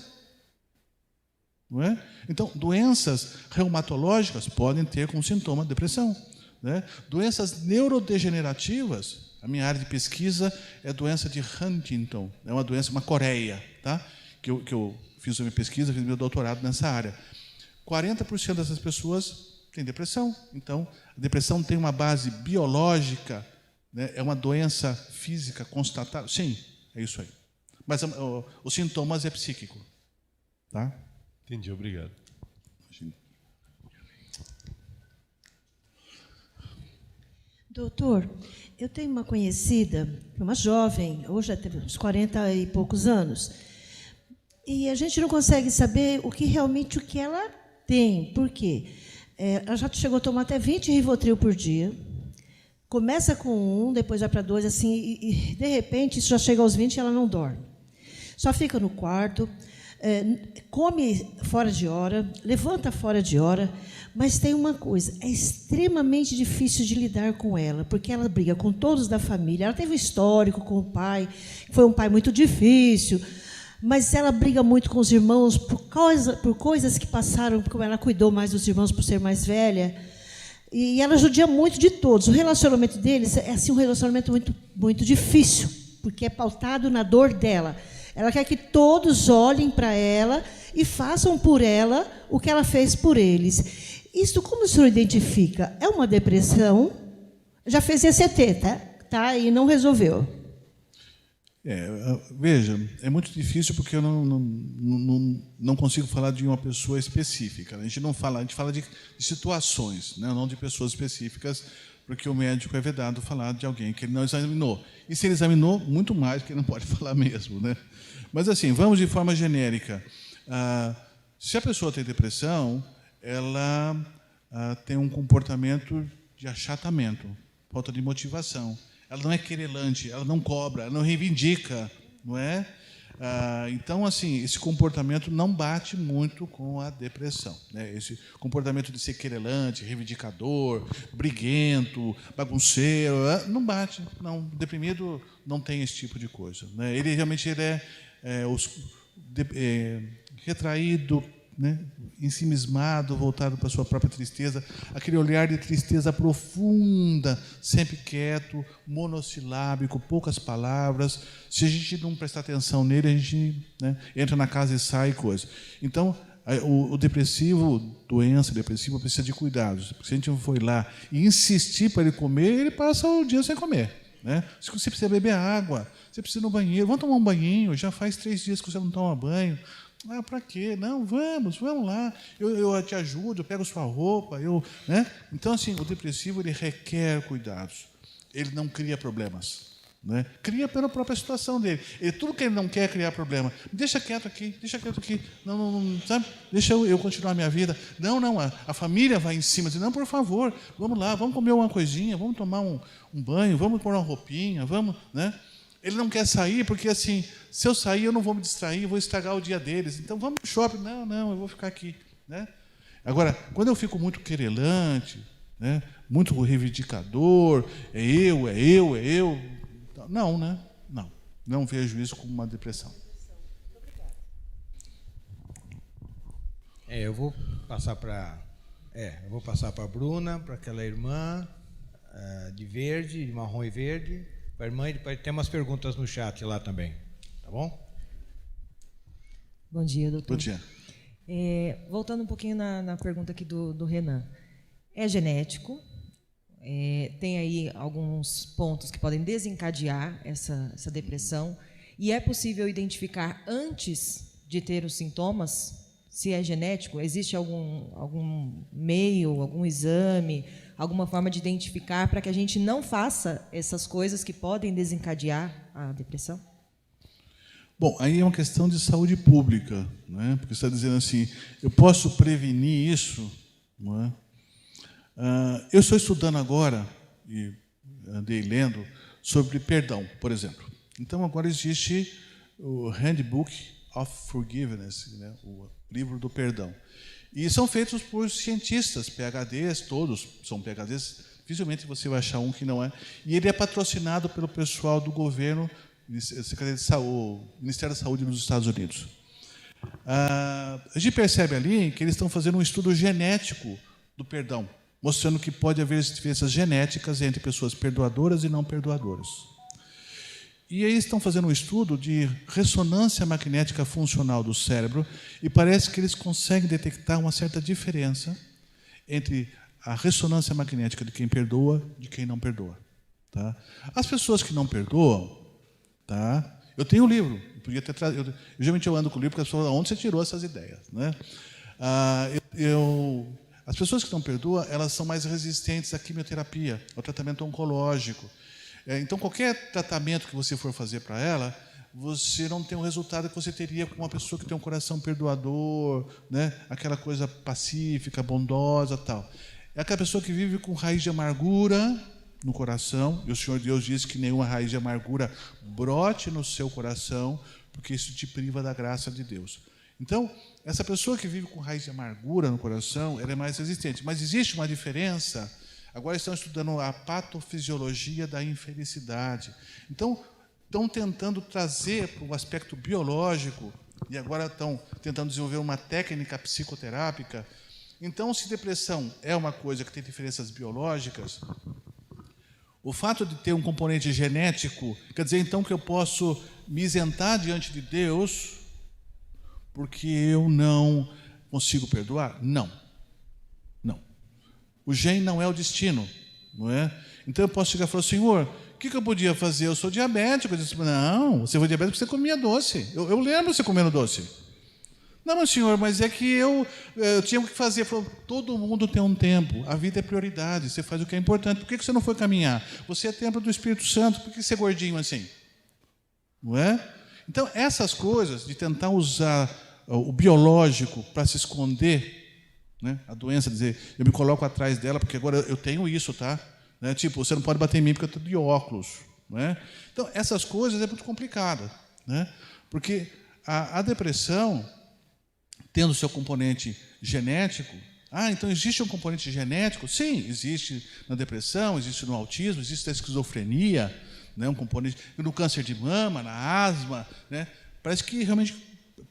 Não é? Então, doenças reumatológicas podem ter como sintoma depressão, né? Doenças neurodegenerativas, a minha área de pesquisa é a doença de Huntington, é uma doença, uma coreia, tá? que eu fiz a minha pesquisa, fiz meu doutorado nessa área. 40% dessas pessoas têm depressão. Então, a depressão tem uma base biológica, né? É uma doença física constatada. Sim, é isso aí. Mas os sintomas é psíquico. Tá? Entendi, obrigado. Doutor, eu tenho uma conhecida, uma jovem, hoje já teve uns 40 e poucos anos, e a gente não consegue saber o que ela tem. Por quê? Ela já chegou a tomar até 20 Rivotril por dia, começa com 1, depois vai para 2, assim, e de repente isso já chega aos 20 e ela não dorme. Só fica no quarto, come fora de hora, levanta fora de hora, mas tem uma coisa, é extremamente difícil de lidar com ela, porque ela briga com todos da família, ela teve um histórico com o pai, foi um pai muito difícil, mas ela briga muito com os irmãos por coisas que passaram, como ela cuidou mais dos irmãos por ser mais velha, e ela judia muito de todos. O relacionamento deles é assim, um relacionamento muito, muito difícil, porque é pautado na dor dela. Ela quer que todos olhem para ela e façam por ela o que ela fez por eles. Isso, como o senhor identifica? É uma depressão? Já fez ECT, tá? E não resolveu. Veja, é muito difícil porque eu não consigo falar de uma pessoa específica. A gente não fala, a gente fala de situações, né? Não de pessoas específicas, porque o médico é vedado falar de alguém que ele não examinou. E se ele examinou, muito mais, que ele não pode falar mesmo, né? Mas, assim, vamos de forma genérica. Se a pessoa tem depressão, ela tem um comportamento de achatamento, falta de motivação. Ela não é querelante, ela não cobra, ela não reivindica, não é? Então, assim, esse comportamento não bate muito com a depressão, né? Esse comportamento de ser querelante, reivindicador, briguento, bagunceiro, não bate. Não, deprimido não tem esse tipo de coisa, né? Ele realmente retraído, né? Ensimismado, voltado para a sua própria tristeza, aquele olhar de tristeza profunda, sempre quieto, monossilábico, poucas palavras. Se a gente não prestar atenção nele, a gente, né, entra na casa e sai, coisa. Então, o depressivo, doença depressiva, precisa de cuidados. Se a gente for lá e insistir para ele comer, ele passa o dia sem comer, né? Se você precisa beber água, você precisa ir no banheiro, vamos tomar um banhinho, já faz 3 dias que você não toma banho. Para quê? Não, vamos lá. Eu te ajudo, eu pego sua roupa, né? Então, assim, o depressivo ele requer cuidados. Ele não cria problemas, né? Cria pela própria situação dele. Tudo que ele não quer criar problema. Deixa quieto aqui. Não, sabe? Deixa eu continuar a minha vida. Não, a família vai em cima. Diz, não, por favor, vamos lá, vamos comer uma coisinha, vamos tomar um banho, vamos pôr uma roupinha, vamos, né? Ele não quer sair porque, assim, se eu sair, eu não vou me distrair, vou estragar o dia deles. Então, vamos para o shopping. Não, eu vou ficar aqui, né? Agora, quando eu fico muito querelante, né, muito reivindicador, é eu, não, né? Não vejo isso como uma depressão. Eu vou passar para a Bruna, para aquela irmã de verde, de marrom e verde. Para a irmã, tem umas perguntas no chat lá também, tá bom? Bom dia, doutor. Bom dia. Voltando um pouquinho na pergunta aqui do Renan. É genético, tem aí alguns pontos que podem desencadear essa depressão, e é possível identificar antes de ter os sintomas, se é genético? Existe algum meio, algum exame, alguma forma de identificar para que a gente não faça essas coisas que podem desencadear a depressão? Bom, aí é uma questão de saúde pública, né? Porque você está dizendo assim, eu posso prevenir isso, não é? Eu estou estudando agora, e andei lendo, sobre perdão, por exemplo. Então, agora existe o Handbook of Forgiveness, né? O livro do perdão. E são feitos por cientistas, PhDs, todos são PhDs, dificilmente você vai achar um que não é. E ele é patrocinado pelo pessoal do governo, Secretaria de Saúde, Ministério da Saúde dos Estados Unidos. A gente percebe ali que eles estão fazendo um estudo genético do perdão, mostrando que pode haver diferenças genéticas entre pessoas perdoadoras e não perdoadoras. E aí estão fazendo um estudo de ressonância magnética funcional do cérebro e parece que eles conseguem detectar uma certa diferença entre a ressonância magnética de quem perdoa e de quem não perdoa. Tá? As pessoas que não perdoam, tá? Eu tenho um livro, eu podia ter trazido. Geralmente eu ando com o livro porque as pessoas falam, onde você tirou essas ideias, né? As pessoas que não perdoam, elas são mais resistentes à quimioterapia, ao tratamento oncológico. Então, qualquer tratamento que você for fazer para ela, você não tem o resultado que você teria com uma pessoa que tem um coração perdoador, né? Aquela coisa pacífica, bondosa, tal. É aquela pessoa que vive com raiz de amargura no coração, e o Senhor Deus diz que nenhuma raiz de amargura brote no seu coração, porque isso te priva da graça de Deus. Então, essa pessoa que vive com raiz de amargura no coração, ela é mais resistente. Mas existe uma diferença. Agora estão estudando a patofisiologia da infelicidade. Então, estão tentando trazer para o aspecto biológico, e agora estão tentando desenvolver uma técnica psicoterápica. Então, se depressão é uma coisa que tem diferenças biológicas, o fato de ter um componente genético, quer dizer, então, que eu posso me isentar diante de Deus porque eu não consigo perdoar? Não. Não. O gene não é o destino, não é? Então, eu posso chegar e falar, Senhor, o que eu podia fazer? Eu sou diabético. Eu disse, não, você foi diabético porque você comia doce. Eu lembro você comendo doce. Não, mas senhor, mas é que eu tinha o que fazer. Falou, todo mundo tem um tempo. A vida é prioridade. Você faz o que é importante. Por que você não foi caminhar? Você é templo do Espírito Santo. Por que você é gordinho assim? Não é? Então, essas coisas de tentar usar o biológico para se esconder, né? A doença, dizer, eu me coloco atrás dela porque agora eu tenho isso, tá? Né? Tipo, você não pode bater em mim porque eu estou de óculos. Né? Então, essas coisas é muito complicado. Né? Porque a depressão, tendo seu componente genético, então existe um componente genético? Sim, existe na depressão, existe no autismo, existe na esquizofrenia, né? Um componente no câncer de mama, na asma. Né? Parece que realmente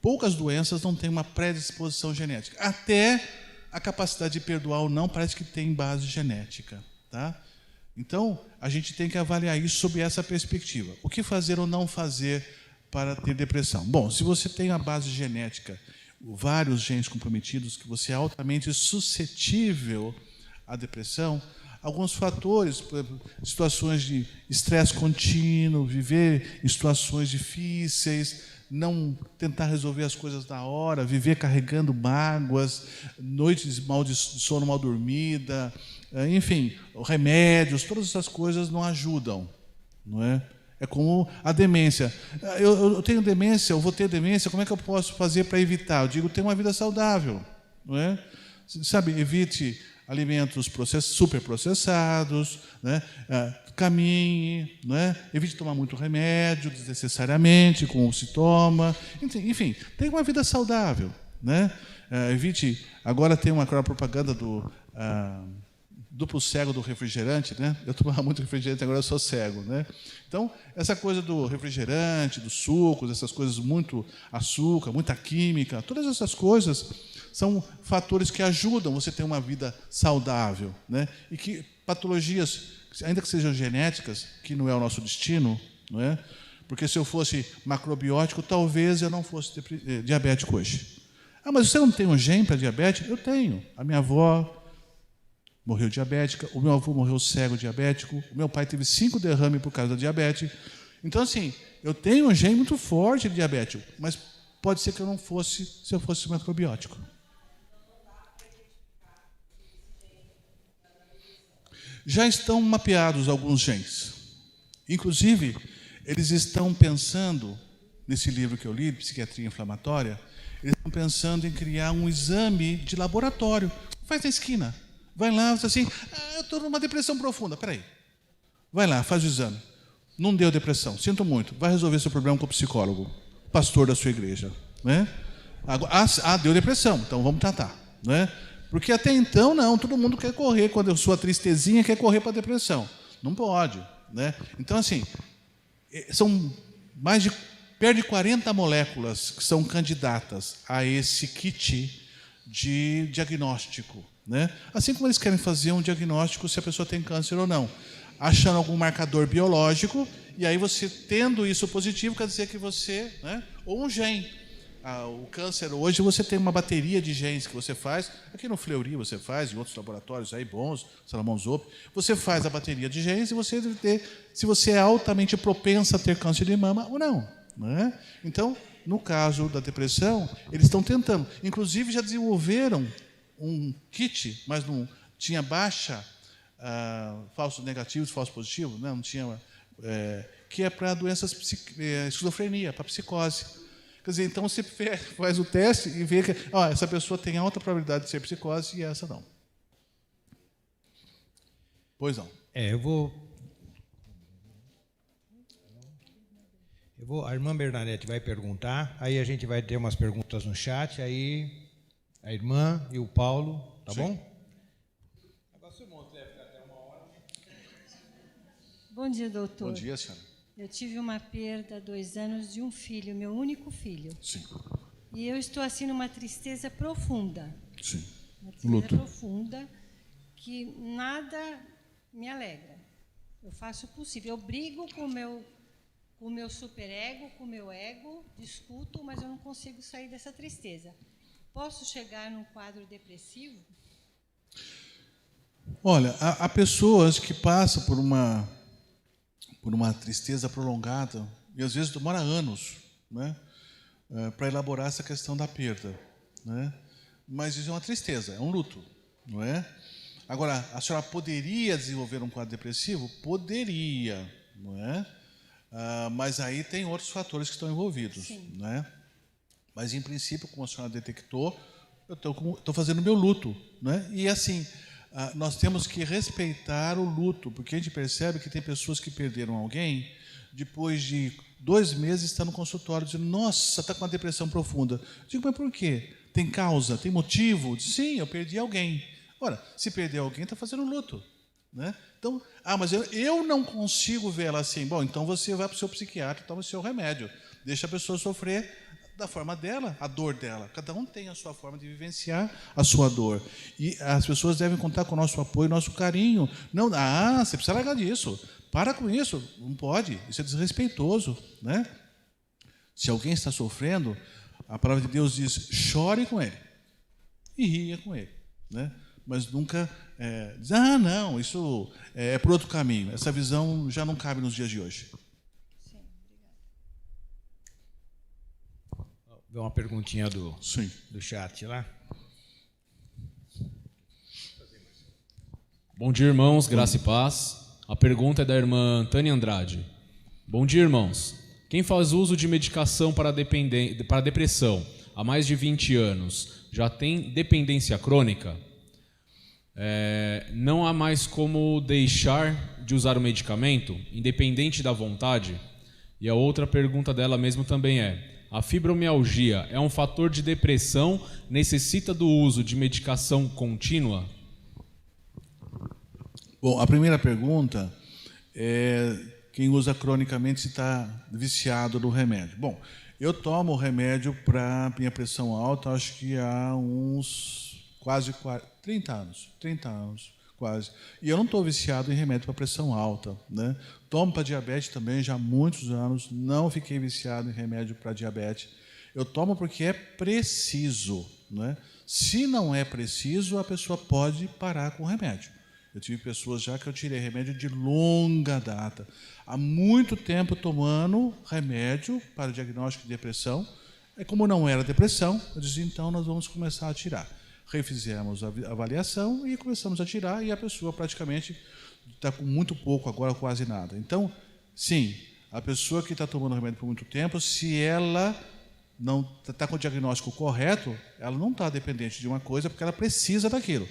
poucas doenças não têm uma predisposição genética. Até a capacidade de perdoar ou não parece que tem base genética. Tá? Então, a gente tem que avaliar isso sob essa perspectiva. O que fazer ou não fazer para ter depressão? Bom, se você tem a base genética, vários genes comprometidos, que você é altamente suscetível à depressão, alguns fatores, por exemplo, situações de estresse contínuo, viver em situações difíceis, não tentar resolver as coisas na hora, viver carregando mágoas, noites de sono mal dormida, enfim, remédios, todas essas coisas não ajudam, não é? É como a demência. Eu tenho demência, eu vou ter demência, como é que eu posso fazer para evitar? Eu digo, tenha uma vida saudável, não é? Sabe, evite alimentos superprocessados, né? Caminhe, né? Evite tomar muito remédio desnecessariamente, como se toma. Enfim, tenha uma vida saudável. Né? Evite. Agora tem uma propaganda do duplo cego do refrigerante. Né? Eu tomava muito refrigerante, agora eu sou cego. Né? Então, essa coisa do refrigerante, dos sucos, essas coisas, muito açúcar, muita química, todas essas coisas são fatores que ajudam você a ter uma vida saudável. Né? E que patologias, ainda que sejam genéticas, que não é o nosso destino, não é? Porque se eu fosse macrobiótico, talvez eu não fosse diabético hoje. Mas você não tem um gene para diabetes? Eu tenho. A minha avó morreu diabética, o meu avô morreu cego diabético, o meu pai teve 5 derrames por causa da diabetes. Então, assim, eu tenho um gene muito forte de diabético, mas pode ser que eu não fosse se eu fosse macrobiótico. Já estão mapeados alguns genes. Inclusive, eles estão pensando, nesse livro que eu li, Psiquiatria Inflamatória, eles estão pensando em criar um exame de laboratório. Faz na esquina. Vai lá, diz assim, eu estou numa depressão profunda. Espera aí. Vai lá, faz o exame. Não deu depressão, sinto muito. Vai resolver seu problema com o psicólogo, pastor da sua igreja. Né? Deu depressão, então vamos tratar. Né? Porque até então, não, todo mundo quer correr, quando eu sou a tristezinha, quer correr para a depressão. Não pode. Né? Então, assim, são perto de 40 moléculas que são candidatas a esse kit de diagnóstico. Né? Assim como eles querem fazer um diagnóstico se a pessoa tem câncer ou não, achando algum marcador biológico, e aí você, tendo isso positivo, quer dizer que você... Né? Ou um gene. O câncer, hoje, você tem uma bateria de genes que você faz, aqui no Fleury você faz, em outros laboratórios aí bons, Salomão Zopp, você faz a bateria de genes e você deve ter se você é altamente propensa a ter câncer de mama ou não. Né? Então, no caso da depressão, eles estão tentando. Inclusive, já desenvolveram um kit, mas não tinha baixa falsos negativos, falsos positivos, né? Não tinha, que é para doenças esquizofrenia, para psicose. Quer dizer, então você faz o teste e vê que essa pessoa tem alta probabilidade de ser psicose e essa não. Pois não. A irmã Bernadette vai perguntar, aí a gente vai ter umas perguntas no chat, aí a irmã e o Paulo, tá Sim. bom? Bom dia, doutor. Bom dia, senhora. Eu tive uma perda há 2 anos de um filho, meu único filho. Sim. E eu estou assim numa tristeza profunda. Sim. Uma tristeza Luto. profunda que nada me alegra. Eu faço o possível. Eu brigo com o meu superego, com o meu ego, discuto, mas eu não consigo sair dessa tristeza. Posso chegar num quadro depressivo? Olha, há pessoas que passam por uma tristeza prolongada e às vezes demora anos, né, para elaborar essa questão da perda, né? Mas isso é uma tristeza, é um luto, não é? Agora, a senhora poderia desenvolver um quadro depressivo? Poderia, não é? Mas aí tem outros fatores que estão envolvidos, né? Mas em princípio, como a senhora detectou, eu estou fazendo o meu luto, né? E assim, nós temos que respeitar o luto, porque a gente percebe que tem pessoas que perderam alguém, depois de 2 meses está no consultório dizendo, nossa, está com uma depressão profunda. Eu digo, mas por quê? Tem causa? Tem motivo? Sim, eu perdi alguém. Ora, se perder alguém, está fazendo luto, né? Então, mas eu não consigo ver ela assim. Bom, então você vai para o seu psiquiatra, toma o seu remédio. Deixa a pessoa sofrer da forma dela, a dor dela. Cada um tem a sua forma de vivenciar a sua dor. E as pessoas devem contar com o nosso apoio, nosso carinho. Não, você precisa largar disso. Para com isso. Não pode. Isso é desrespeitoso, né? Se alguém está sofrendo, a palavra de Deus diz, chore com ele e ria com ele, né? Mas nunca diz, não, isso é por outro caminho. Essa visão já não cabe nos dias de hoje. Vê uma perguntinha do Sim. chat lá. Bom dia, irmãos, graça e paz. A pergunta é da irmã Tânia Andrade. Bom dia, irmãos. Quem faz uso de medicação para depressão há mais de 20 anos já tem dependência crônica? Não há mais como deixar de usar o medicamento, independente da vontade? E a outra pergunta dela mesmo também a fibromialgia é um fator de depressão, necessita do uso de medicação contínua? Bom, a primeira pergunta é quem usa cronicamente se está viciado no remédio. Bom, eu tomo remédio para minha pressão alta, acho que há uns quase 30 anos, quase. E eu não estou viciado em remédio para pressão alta, né? Tomo para diabetes também já há muitos anos, não fiquei viciado em remédio para diabetes. Eu tomo porque é preciso, né? Se não é preciso, a pessoa pode parar com o remédio. Eu tive pessoas já que eu tirei remédio de longa data. Há muito tempo tomando remédio para diagnóstico de depressão. Como não era depressão, eu disse, então nós vamos começar a tirar. Refizemos a avaliação e começamos a tirar, e a pessoa praticamente está com muito pouco, agora quase nada. Então, sim, a pessoa que está tomando remédio por muito tempo, se ela não está com o diagnóstico correto, ela não está dependente de uma coisa, porque ela precisa daquilo.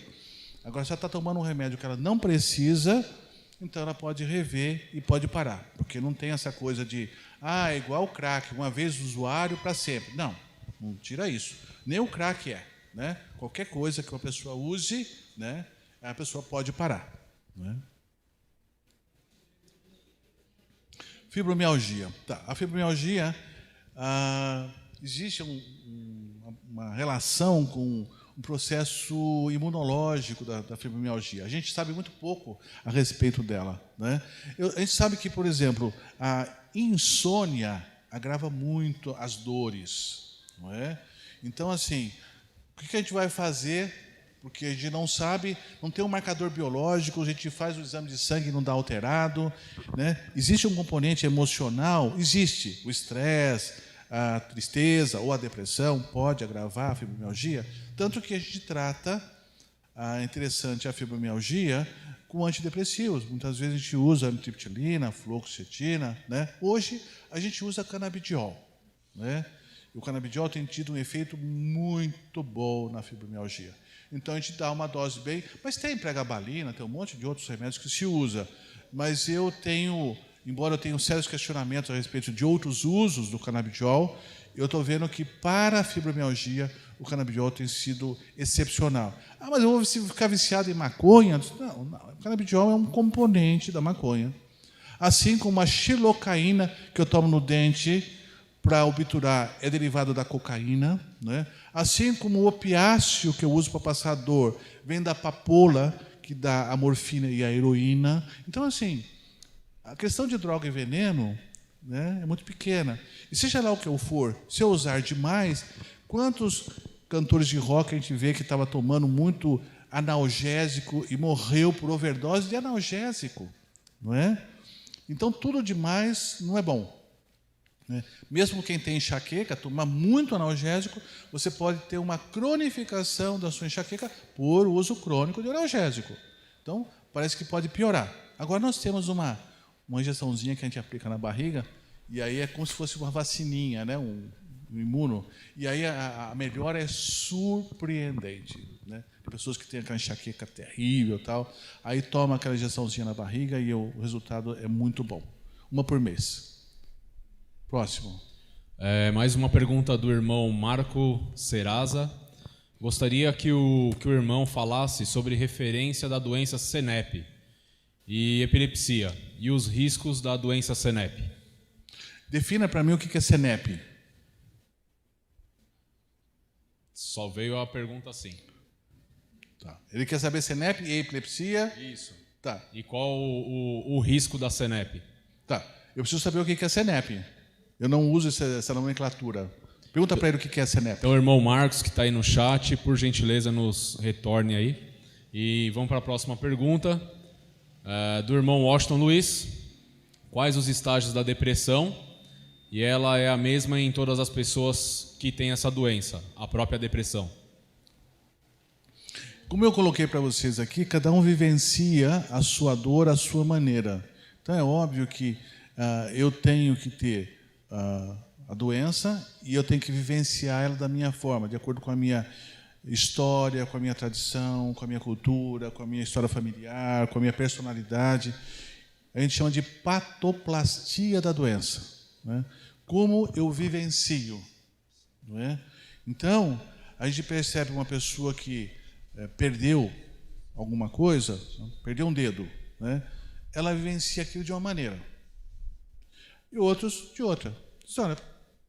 Agora, se ela está tomando um remédio que ela não precisa, então ela pode rever e pode parar, porque não tem essa coisa de, é igual o crack, uma vez usuário para sempre. Não, não tira isso. Nem o crack é. Né? Qualquer coisa que uma pessoa use, né, a pessoa pode parar. Né? Fibromialgia. Tá. A fibromialgia, existe uma relação com um processo imunológico da fibromialgia. A gente sabe muito pouco a respeito dela. Né? A gente sabe que, por exemplo, a insônia agrava muito as dores. Não é? Então, assim, o que a gente vai fazer? Porque a gente não sabe, não tem um marcador biológico, a gente faz o exame de sangue e não dá alterado. Né? Existe um componente emocional? Existe. O estresse, a tristeza ou a depressão pode agravar a fibromialgia, tanto que a gente trata, interessante, a fibromialgia com antidepressivos. Muitas vezes a gente usa amitriptilina, fluoxetina. Né? Hoje a gente usa canabidiol. Né? O canabidiol tem tido um efeito muito bom na fibromialgia. Então, a gente dá uma dose bem... Mas tem pregabalina, tem um monte de outros remédios que se usa. Mas eu embora eu tenha sérios questionamentos a respeito de outros usos do canabidiol, eu estou vendo que para a fibromialgia o canabidiol tem sido excepcional. Ah, mas eu vou ficar viciado em maconha? Não, o canabidiol é um componente da maconha. Assim como a xilocaína que eu tomo no dente para obturar é derivado da cocaína, né? Assim como o opiáceo que eu uso para passar dor vem da papoula, que dá a morfina e a heroína. Então, assim, a questão de droga e veneno, né, é muito pequena. E seja lá o que eu for, se eu usar demais, quantos cantores de rock a gente vê que estava tomando muito analgésico e morreu por overdose de analgésico, não é? Então, tudo demais não é bom, né? Mesmo quem tem enxaqueca, tomar muito analgésico, você pode ter uma cronificação da sua enxaqueca por uso crônico de analgésico. Então, parece que pode piorar. Agora, nós temos uma injeçãozinha que a gente aplica na barriga, e aí é como se fosse uma vacininha, né? um imuno, e aí a melhora é surpreendente, né? Tem pessoas que têm aquela enxaqueca terrível, tal, aí toma aquela injeçãozinha na barriga e o resultado é muito bom. Uma por mês. Próximo. Mais uma pergunta do irmão Marco Serasa. Gostaria que o irmão falasse sobre referência da doença SENEP e epilepsia e os riscos da doença SENEP. Defina para mim o que é SENEP. Só veio a pergunta assim. Tá. Ele quer saber SENEP e epilepsia. Isso. Tá. E qual o risco da SENEP? Tá. Eu preciso saber o que é SENEP. Eu não uso essa nomenclatura. Pergunta para ele o que é SENEP. Então, o irmão Marcos, que está aí no chat, por gentileza, nos retorne aí. E vamos para a próxima pergunta. Do irmão Washington Luiz. Quais os estágios da depressão? E ela é a mesma em todas as pessoas que têm essa doença, a própria depressão. Como eu coloquei para vocês aqui, cada um vivencia a sua dor à sua maneira. Então é óbvio que eu tenho que ter a doença e eu tenho que vivenciar ela da minha forma, de acordo com a minha história, com a minha tradição, com a minha cultura, com a minha história familiar, com a minha personalidade. A gente chama de patoplastia da doença, né? Como eu vivencio, não é? Então, a gente percebe uma pessoa que perdeu alguma coisa, perdeu um dedo, né? Ela vivencia aquilo de uma maneira. E outros de outra. Diz, olha,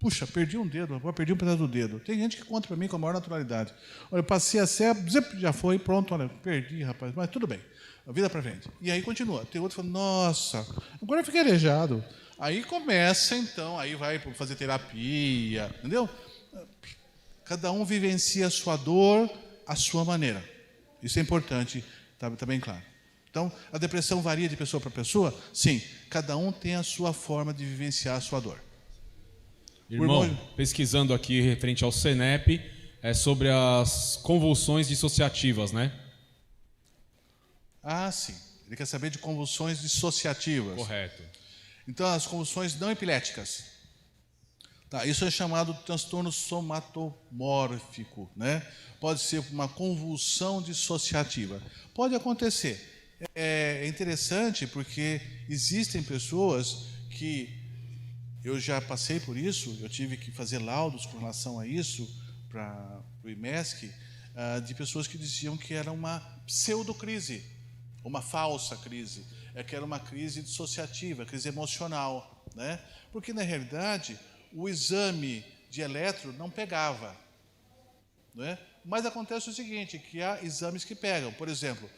puxa, perdi um dedo, perdi um pedaço do dedo. Tem gente que conta para mim com a maior naturalidade. Olha, passei a serra, já foi, pronto, olha, perdi, rapaz, mas tudo bem. A vida para frente. E aí continua. Tem outro que fala, nossa, agora eu fiquei aleijado. Aí começa, então, aí vai fazer terapia, entendeu? Cada um vivencia a sua dor à sua maneira. Isso é importante, tá bem claro. Então, a depressão varia de pessoa para pessoa? Sim, cada um tem a sua forma de vivenciar a sua dor. Irmão, pesquisando aqui referente ao SENEP, é sobre as convulsões dissociativas, né? Ah, sim. Ele quer saber de convulsões dissociativas. Correto. Então, as convulsões não epiléticas. Tá, isso é chamado de transtorno somatomórfico, né? Pode ser uma convulsão dissociativa. Pode acontecer. É interessante porque existem pessoas que eu já passei por isso, eu tive que fazer laudos com relação a isso para o IMESC, de pessoas que diziam que era uma pseudocrise, uma falsa crise, que era uma crise dissociativa, crise emocional, né? Porque, na realidade, o exame de eletro não pegava, né? Mas acontece o seguinte, que há exames que pegam. Por exemplo,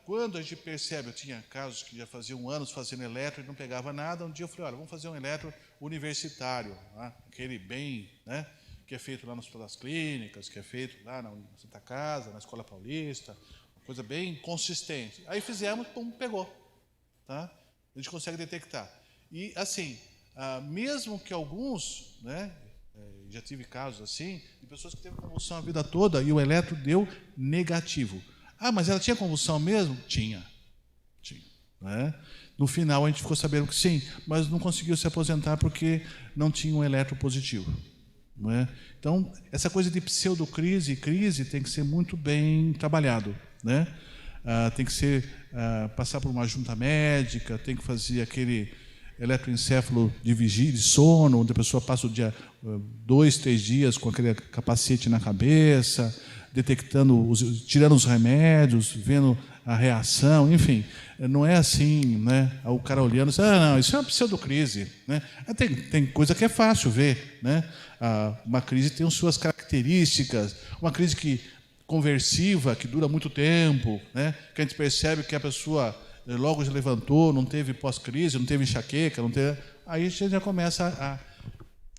quando a gente percebe, eu tinha casos que já faziam anos fazendo eletro e não pegava nada, um dia eu falei, olha, vamos fazer um eletro universitário, né? Aquele bem, né? Que é feito lá nas clínicas, que é feito lá na Santa Casa, na Escola Paulista, uma coisa bem consistente. Aí fizemos, pum, pegou. Tá? A gente consegue detectar. E, assim, mesmo que alguns, né, já tive casos assim, de pessoas que teve convulsão a vida toda e o eletro deu negativo. Ah, mas ela tinha convulsão mesmo? Tinha. Né? No final a gente ficou sabendo que sim, mas não conseguiu se aposentar porque não tinha um eletro positivo. Não é? Então, essa coisa de pseudocrise e crise tem que ser muito bem trabalhado, né? tem que passar por uma junta médica, tem que fazer aquele eletroencefalo de vigília, de sono, onde a pessoa passa o dia 2, 3 dias com aquele capacete na cabeça, detectando, tirando os remédios, vendo a reação, enfim, não é assim, né? O cara olhando, não, isso é uma pseudocrise, né? Tem coisa que é fácil ver, né? Uma crise tem suas características, uma crise conversiva, que dura muito tempo, né? Que a gente percebe que a pessoa logo já levantou, não teve pós-crise, não teve enxaqueca, aí a gente já começa a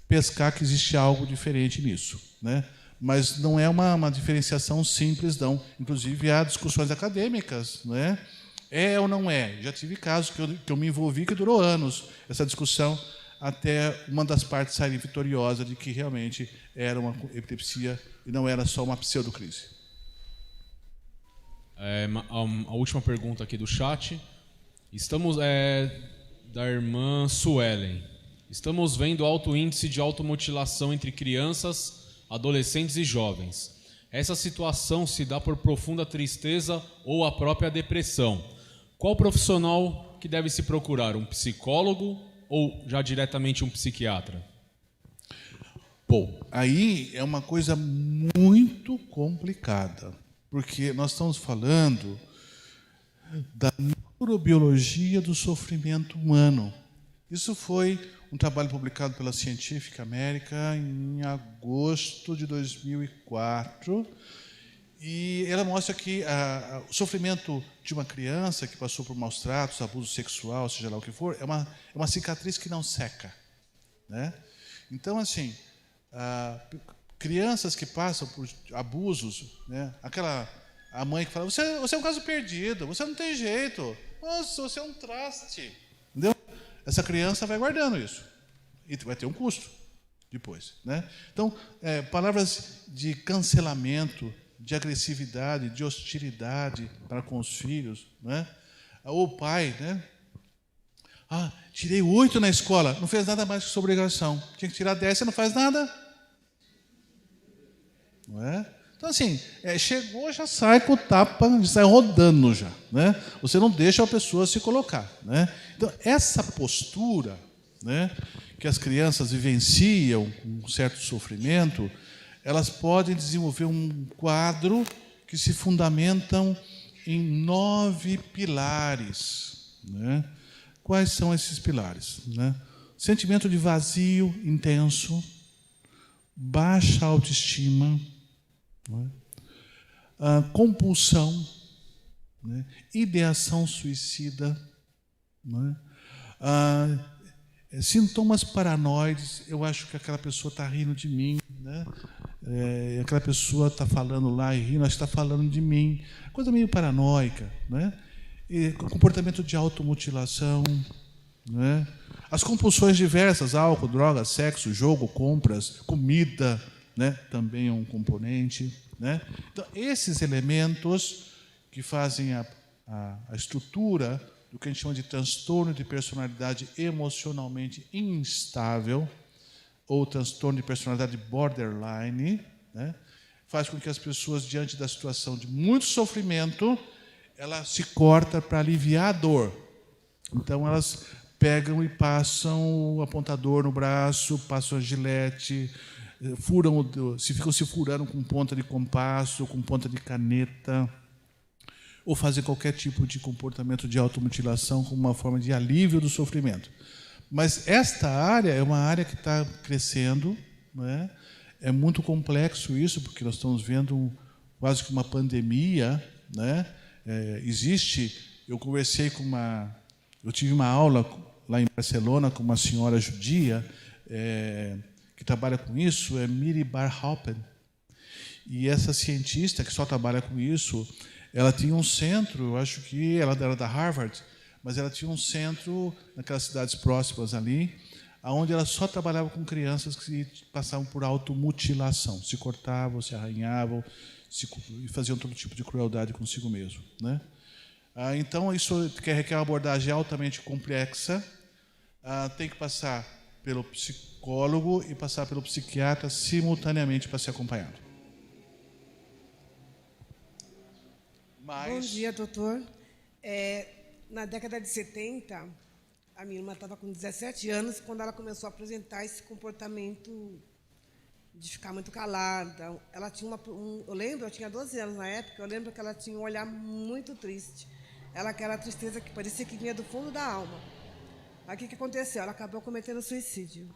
pescar que existe algo diferente nisso, né? Mas não é uma diferenciação simples, não. Inclusive, há discussões acadêmicas, né? É ou não é? Já tive casos que eu me envolvi que durou anos, essa discussão, até uma das partes sair vitoriosa de que realmente era uma epilepsia e não era só uma pseudocrise. A última pergunta aqui do chat. Da irmã Suelen. Estamos vendo alto índice de automutilação entre crianças, adolescentes e jovens. Essa situação se dá por profunda tristeza ou a própria depressão. Qual profissional que deve se procurar? Um psicólogo ou já diretamente um psiquiatra? Bom, aí é uma coisa muito complicada, porque nós estamos falando da neurobiologia do sofrimento humano. Isso foi um trabalho publicado pela Scientific American em agosto de 2004, e ela mostra que o sofrimento de uma criança que passou por maus tratos, abuso sexual, seja lá o que for, é uma cicatriz que não seca, né? Então, assim, crianças que passam por abusos, né? A mãe que fala, você é um caso perdido, você não tem jeito, nossa, você é um traste, entendeu? Essa criança vai guardando isso e vai ter um custo depois, né? Então, palavras de cancelamento, de agressividade, de hostilidade para com os filhos, né? Ou o pai, né? Tirei 8 na escola, não fez nada mais que sua obrigação. Tinha que tirar 10, você não faz nada. Não é? Então, assim, chegou, já sai com o tapa, já sai rodando já, né? Você não deixa a pessoa se colocar, né? Então, essa postura, né, que as crianças vivenciam com um certo sofrimento, elas podem desenvolver um quadro que se fundamentam em 9 pilares, né? Quais são esses pilares, né? Sentimento de vazio intenso, baixa autoestima, né? Compulsão, né? Ideação suicida, né? Sintomas paranoides, eu acho que aquela pessoa está rindo de mim, né? Aquela pessoa está falando lá e rindo, acho que está falando de mim, coisa meio paranoica, né? E comportamento de automutilação, né? As compulsões diversas, álcool, drogas, sexo, jogo, compras, comida, né? Também é um componente, né? Então, esses elementos que fazem a estrutura do que a gente chama de transtorno de personalidade emocionalmente instável, ou transtorno de personalidade borderline, né? Faz com que as pessoas, diante da situação de muito sofrimento, ela se corta para aliviar a dor. Então, elas pegam e passam o apontador no braço, passam a gilete, ficam se furando com ponta de compasso, com ponta de caneta, ou fazem qualquer tipo de comportamento de automutilação como uma forma de alívio do sofrimento. Mas esta área é uma área que está crescendo, né? É muito complexo isso, porque nós estamos vendo quase que uma pandemia, né? Eu conversei eu tive uma aula lá em Barcelona com uma senhora judia que trabalha com isso, Miri Bar-Halpen. E essa cientista que só trabalha com isso, ela tinha um centro, eu acho que ela era da Harvard, mas ela tinha um centro naquelas cidades próximas ali, onde ela só trabalhava com crianças que passavam por automutilação, se cortavam, se arranhavam, e faziam todo tipo de crueldade consigo mesmo, né? Então, isso requer uma abordagem altamente complexa, tem que passar pelo psicólogo e passar pelo psiquiatra simultaneamente para ser acompanhado. Mas... Bom dia, doutor. Na década de 70, a minha irmã estava com 17 anos quando ela começou a apresentar esse comportamento de ficar muito calada. Ela tinha eu tinha 12 anos na época, eu lembro que ela tinha um olhar muito triste. Aquela tristeza que parecia que vinha do fundo da alma. Aí o que aconteceu? Ela acabou cometendo suicídio.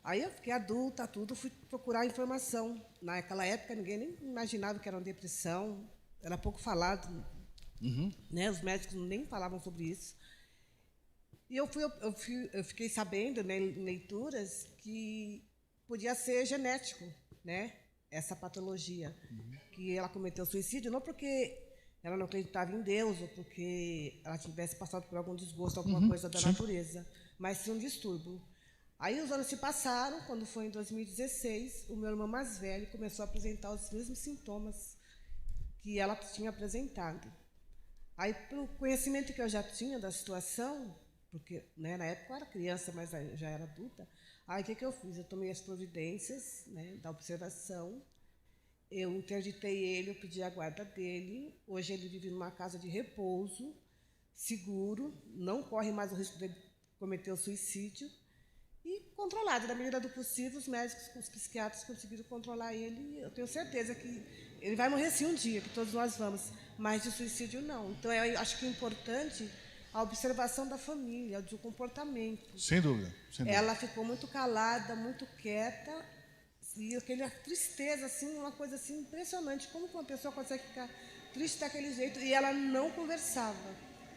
Aí eu fiquei adulta, fui procurar informação. Naquela época ninguém nem imaginava que era uma depressão, era pouco falado, né? Os médicos nem falavam sobre isso. E eu fiquei sabendo, né, em leituras, que podia ser genético, né? Essa patologia, que ela cometeu suicídio, não porque ela não acreditava em Deus ou porque ela tivesse passado por algum desgosto, alguma coisa da natureza, mas sim um distúrbio. Aí os anos se passaram, quando foi em 2016, o meu irmão mais velho começou a apresentar os mesmos sintomas que ela tinha apresentado. Aí, pelo conhecimento que eu já tinha da situação, porque, né, na época eu era criança, mas já era adulta, aí o que eu fiz? Eu tomei as providências, né, da observação, eu interditei ele, eu pedi a guarda dele, hoje ele vive numa casa de repouso, seguro, não corre mais o risco de cometer o suicídio, e controlado, na medida do possível, os médicos, os psiquiatras conseguiram controlar ele. Eu tenho certeza que ele vai morrer sim um dia, que todos nós vamos, mas de suicídio não. Então, eu acho que é importante a observação da família, do comportamento. Sem dúvida. Sem dúvida. Ela ficou muito calada, muito quieta, e aquela tristeza, assim, uma coisa assim, impressionante. Como que uma pessoa consegue ficar triste daquele jeito? E ela não conversava.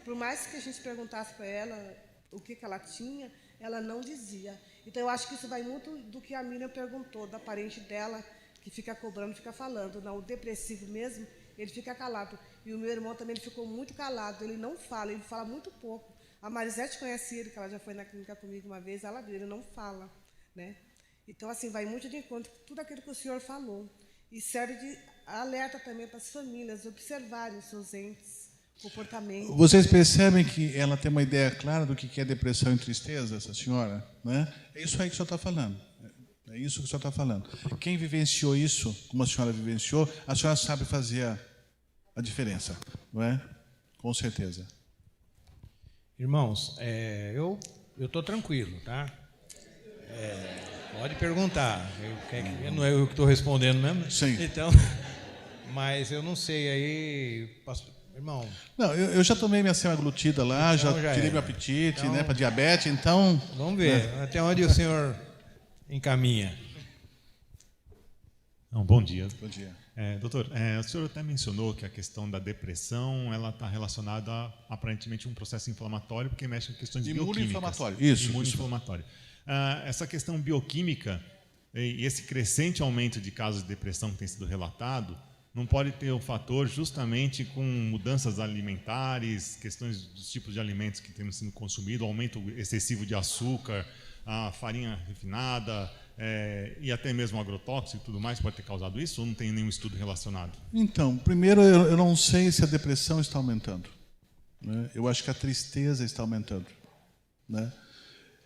Por mais que a gente perguntasse para ela o que ela tinha, ela não dizia. Então, eu acho que isso vai muito do que a Miriam perguntou, da parente dela, que fica cobrando, fica falando. Não, o depressivo mesmo, ele fica calado. E o meu irmão também ele ficou muito calado, ele não fala, ele fala muito pouco. A Marisete conhece ele, que ela já foi na clínica comigo uma vez, ela viu, ele não fala, né? Então, assim, vai muito de encontro com tudo aquilo que o senhor falou. E serve de alerta também para as famílias observarem os seus entes, comportamento. Vocês percebem que ela tem uma ideia clara do que é depressão e tristeza, essa senhora? Né? É isso aí que o senhor está falando. É isso que o senhor está falando. Quem vivenciou isso, como a senhora vivenciou, a senhora sabe fazer a diferença, não é? Com certeza. Irmãos, eu estou tranquilo, tá? Pode perguntar. Não é eu que estou respondendo mesmo? Sim. Então, mas eu não sei aí... Irmão. Não, eu já tomei minha semaglutida lá, então já tirei meu apetite, então, né, para diabetes, então... Vamos ver, até onde o senhor encaminha. Bom dia. Bom dia. Doutor, o senhor até mencionou que a questão da depressão ela está relacionada a, aparentemente, um processo inflamatório, porque mexe com questões bioquímicas. Imunoinflamatório, isso. Imunoinflamatório. Essa questão bioquímica e esse crescente aumento de casos de depressão que tem sido relatado, não pode ter um fator justamente com mudanças alimentares, questões dos tipos de alimentos que têm sido consumidos, aumento excessivo de açúcar, a farinha refinada e até mesmo agrotóxico e tudo mais pode ter causado isso, ou não tem nenhum estudo relacionado? Então, primeiro, eu não sei se a depressão está aumentando, né? Eu acho que a tristeza está aumentando, né?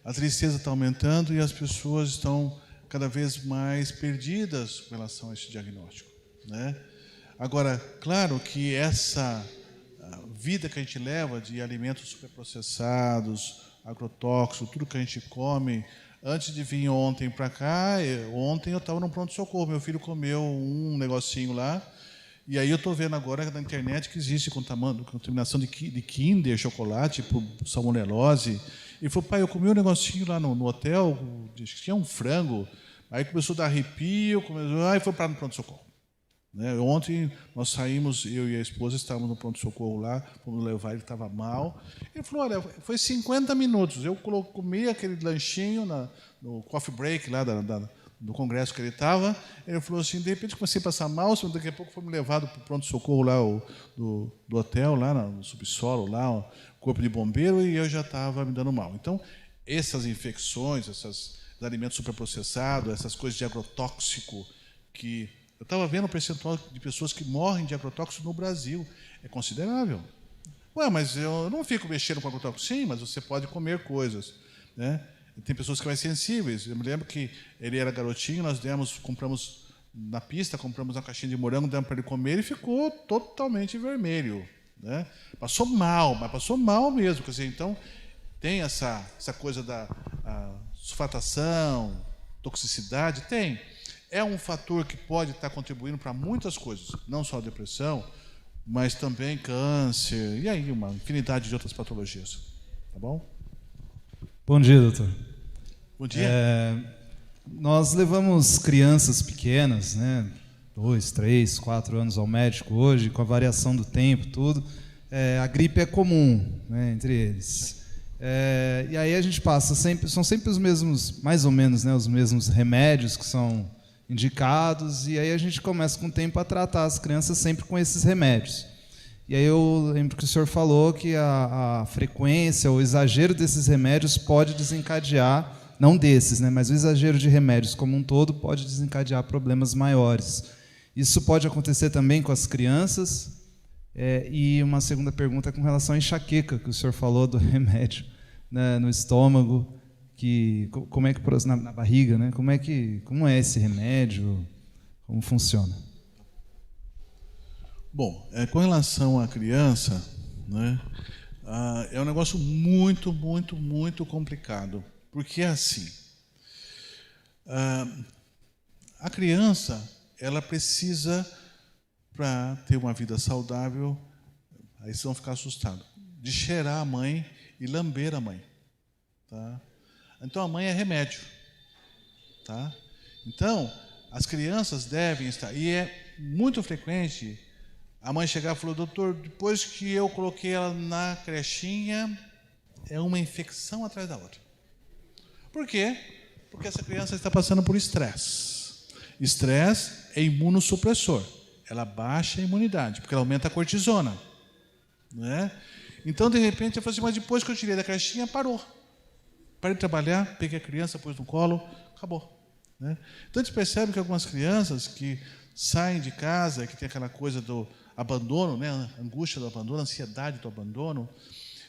A tristeza está aumentando e as pessoas estão cada vez mais perdidas com relação a esse diagnóstico, né? Agora, claro que essa vida que a gente leva de alimentos superprocessados, agrotóxicos, tudo que a gente come, antes de vir ontem para cá, ontem eu estava no pronto-socorro, meu filho comeu um negocinho lá, e aí eu estou vendo agora na internet que existe contaminação de Kinder, chocolate, por salmonelose. Ele falou, pai, eu comi um negocinho lá no hotel, tinha um frango, aí começou a dar arrepio, aí foi para no pronto-socorro. Né? Ontem nós saímos, eu e a esposa estávamos no pronto-socorro lá, fomos levar, ele estava mal. Ele falou, olha, foi 50 minutos, eu comi aquele lanchinho no coffee break lá do congresso que ele estava. Ele falou assim, de repente comecei a passar mal, daqui a pouco fomos levados para o pronto-socorro lá do hotel, lá no subsolo, lá, o corpo de bombeiro, e eu já estava me dando mal. Então, essas infecções, esses alimentos superprocessados, essas coisas de agrotóxico que... Eu estava vendo o percentual de pessoas que morrem de agrotóxico no Brasil. É considerável. Ué, mas eu não fico mexendo com agrotóxico. Sim, mas você pode comer coisas, né? Tem pessoas que são mais sensíveis. Eu me lembro que ele era garotinho, nós compramos na pista, compramos uma caixinha de morango, demos para ele comer e ficou totalmente vermelho, né? Passou mal, mas passou mal mesmo. Quer dizer, então, tem essa coisa da sulfatação, toxicidade? Tem. É um fator que pode estar contribuindo para muitas coisas, não só a depressão, mas também câncer, e aí uma infinidade de outras patologias. Tá bom? Bom dia, doutor. Bom dia. Nós levamos crianças pequenas, né, 2, 3, 4 anos ao médico hoje, com a variação do tempo, tudo. A gripe é comum, né, entre eles. E aí a gente passa são sempre os mesmos, mais ou menos, né, os mesmos remédios que são indicados, e aí a gente começa com o tempo a tratar as crianças sempre com esses remédios. E aí eu lembro que o senhor falou que a frequência, o exagero desses remédios pode desencadear, não desses, né, mas o exagero de remédios como um todo pode desencadear problemas maiores. Isso pode acontecer também com as crianças? E uma segunda pergunta com relação à enxaqueca, que o senhor falou do remédio, né, no estômago, como é que na barriga, né? Como é esse remédio? Como funciona? Bom, com relação à criança, né, é um negócio muito, muito, muito complicado, porque é assim. A criança, ela precisa, para ter uma vida saudável, aí vocês vão ficar assustados, de cheirar a mãe e lamber a mãe, tá? Então, a mãe é remédio, tá? Então, as crianças devem estar... E é muito frequente a mãe chegar e falar, doutor, depois que eu coloquei ela na crechinha, é uma infecção atrás da outra. Por quê? Porque essa criança está passando por estresse. Estresse é imunossupressor. Ela baixa a imunidade, porque ela aumenta a cortisona, né? Então, de repente, eu falo assim, mas depois que eu tirei da crechinha, parou. Parei de trabalhar, peguei a criança, pus no colo, acabou, né? Então, a gente percebe que algumas crianças que saem de casa, que tem aquela coisa do abandono, né? A angústia do abandono, a ansiedade do abandono,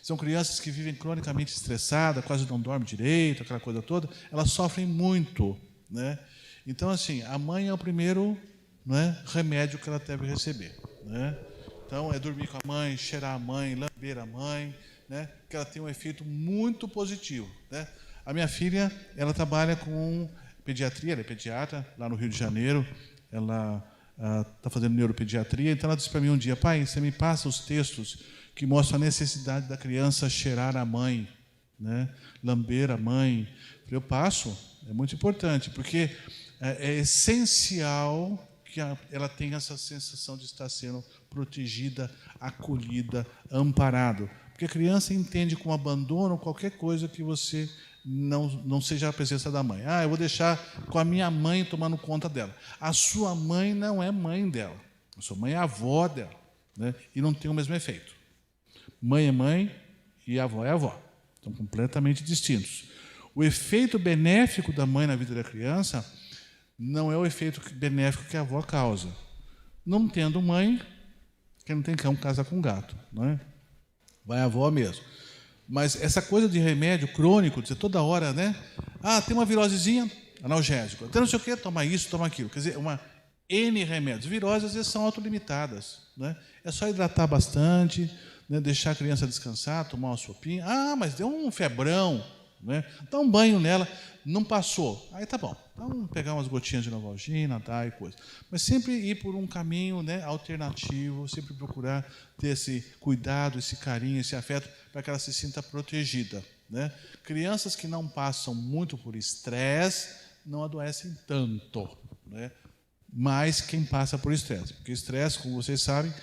são crianças que vivem cronicamente estressadas, quase não dormem direito, aquela coisa toda, elas sofrem muito, né? Então, assim, a mãe é o primeiro, né, remédio que ela deve receber, né? Então, é dormir com a mãe, cheirar a mãe, lamber a mãe, né, que ela tem um efeito muito positivo, né? A minha filha, ela trabalha com pediatria, ela é pediatra lá no Rio de Janeiro, ela está fazendo neuropediatria, então ela disse para mim um dia, pai, você me passa os textos que mostram a necessidade da criança cheirar a mãe, né, lamber a mãe. Eu passo, é muito importante, porque é essencial que ela tenha essa sensação de estar sendo protegida, acolhida, amparado. Porque a criança entende como abandono qualquer coisa que você não seja a presença da mãe. Eu vou deixar com a minha mãe tomando conta dela. A sua mãe não é mãe dela. A sua mãe é avó dela, né? E não tem o mesmo efeito. Mãe é mãe e avó é avó. São completamente distintos. O efeito benéfico da mãe na vida da criança não é o efeito benéfico que a avó causa. Não tendo mãe, quem não tem cão casa com gato, não é? Vai a avó mesmo. Mas essa coisa de remédio crônico, dizer toda hora, né? Tem uma virosezinha, analgésico. Até não sei o quê, toma isso, toma aquilo. Quer dizer, N remédios. Viroses, às vezes, são autolimitadas, né? É só hidratar bastante, né? Deixar a criança descansar, tomar uma sopinha. Mas deu um febrão, né? Dá um banho nela, não passou. Aí tá bom. Então, pegar umas gotinhas de Novalgina, e coisa. Mas sempre ir por um caminho, né, alternativo, sempre procurar ter esse cuidado, esse carinho, esse afeto, para que ela se sinta protegida, né? Crianças que não passam muito por estresse não adoecem tanto, né? Mas quem passa por estresse. Porque estresse, como vocês sabem,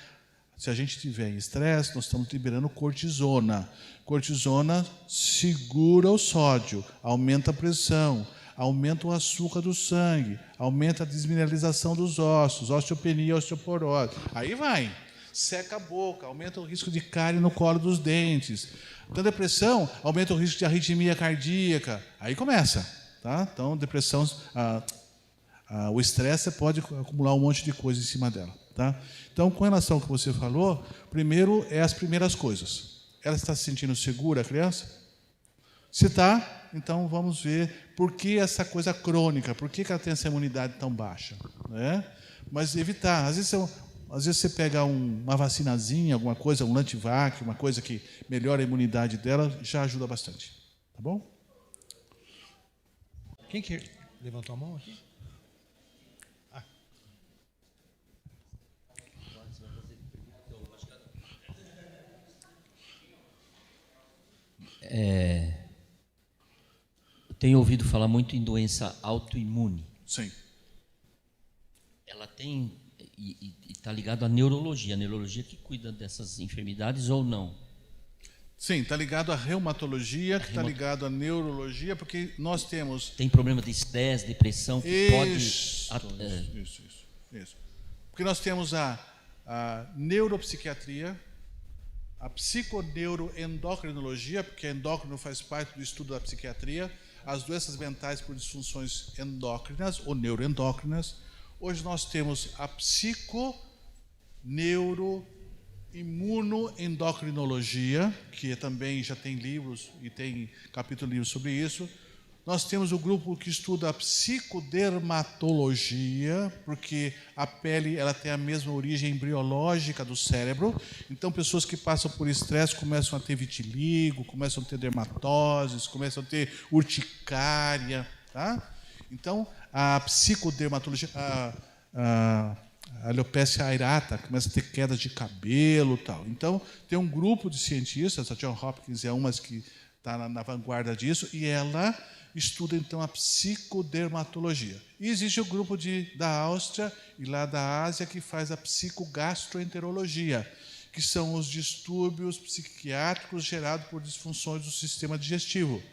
se a gente tiver em estresse, nós estamos liberando cortisona. Cortisona segura o sódio, aumenta a pressão, aumenta o açúcar do sangue, aumenta a desmineralização dos ossos, osteopenia, osteoporose. Aí vai, seca a boca, aumenta o risco de cárie no colo dos dentes. Então, depressão aumenta o risco de arritmia cardíaca. Aí começa, tá? Então, depressão, o estresse pode acumular um monte de coisa em cima dela, tá? Então, com relação ao que você falou, primeiro é as primeiras coisas. Ela está se sentindo segura, a criança? Se está, então vamos ver por que essa coisa crônica, por que ela tem essa imunidade tão baixa, né? Mas evitar. Às vezes você pega uma vacinazinha, alguma coisa, um Lantivac, uma coisa que melhora a imunidade dela, já ajuda bastante. Tá bom? Quem que levantou a mão aqui? Tenho ouvido falar muito em doença autoimune. Sim. Ela tem e está ligado à neurologia. A neurologia que cuida dessas enfermidades ou não? Sim, está ligado à reumatologia, que está ligado à neurologia, porque nós temos... Tem problema de estresse, depressão, que Isso. Porque nós temos a neuropsiquiatria, a psiconeuroendocrinologia, porque endócrino faz parte do estudo da psiquiatria, as doenças mentais por disfunções endócrinas ou neuroendócrinas. Hoje nós temos a psiconeuroimunoendocrinologia, que também já tem livros e tem capítulo de livros sobre isso. Nós temos o grupo que estuda a psicodermatologia, porque a pele ela tem a mesma origem embriológica do cérebro. Então, pessoas que passam por estresse começam a ter vitiligo, começam a ter dermatoses, começam a ter urticária. Tá? Então, a psicodermatologia, a alopecia areata, começa a ter quedas de cabelo e tal. Então, tem um grupo de cientistas, a John Hopkins é uma que está na vanguarda disso, e ela estuda, então, a psicodermatologia. E existe o grupo da Áustria e lá da Ásia que faz a psicogastroenterologia, que são os distúrbios psiquiátricos gerados por disfunções do sistema digestivo.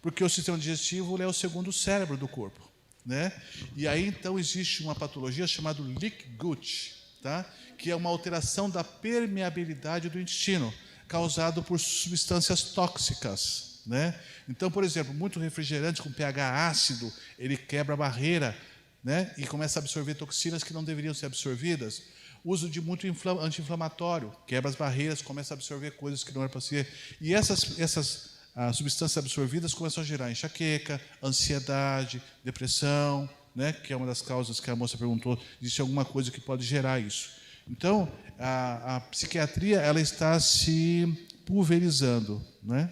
Porque o sistema digestivo é o segundo cérebro do corpo, né? E aí, então, existe uma patologia chamada leaky gut, tá? Que é uma alteração da permeabilidade do intestino, causado por substâncias tóxicas, né? Então, por exemplo, muito refrigerante com pH ácido, ele quebra a barreira, né? E começa a absorver toxinas que não deveriam ser absorvidas. Uso de muito anti-inflamatório, quebra as barreiras, começa a absorver coisas que não era para ser. E essas substâncias absorvidas começam a gerar enxaqueca, ansiedade, depressão, né? Que é uma das causas que a moça perguntou, existe alguma coisa que pode gerar isso. Então, a psiquiatria ela está se pulverizando, né?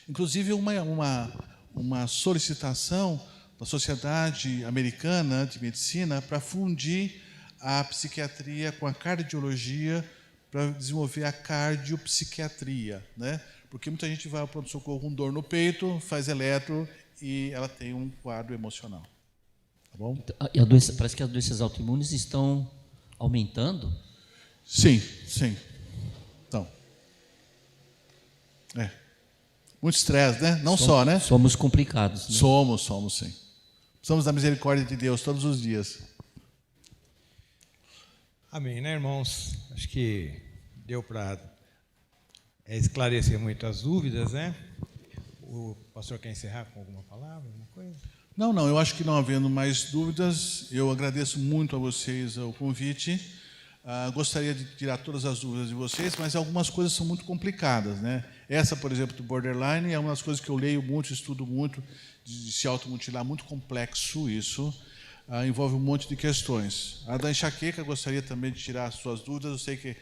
Inclusive, uma solicitação da Sociedade Americana de Medicina para fundir a psiquiatria com a cardiologia para desenvolver a cardiopsiquiatria, né? Porque muita gente vai ao pronto-socorro com dor no peito, faz eletro e ela tem um quadro emocional. Tá bom? E parece que as doenças autoimunes estão aumentando? Sim, sim. Então. Muito estresse, né? Não só, né? Somos complicados. Né? Somos, sim. Precisamos da misericórdia de Deus todos os dias. Amém, né, irmãos? Acho que deu para esclarecer muitas dúvidas, né? O pastor quer encerrar com alguma palavra, alguma coisa? Não, eu acho que não havendo mais dúvidas, eu agradeço muito a vocês o convite. Gostaria de tirar todas as dúvidas de vocês, mas algumas coisas são muito complicadas, né? Essa, por exemplo, do borderline é uma das coisas que eu leio muito, estudo muito, de se automutilar, muito complexo isso, envolve um monte de questões. A da enxaqueca, gostaria também de tirar as suas dúvidas, eu sei que,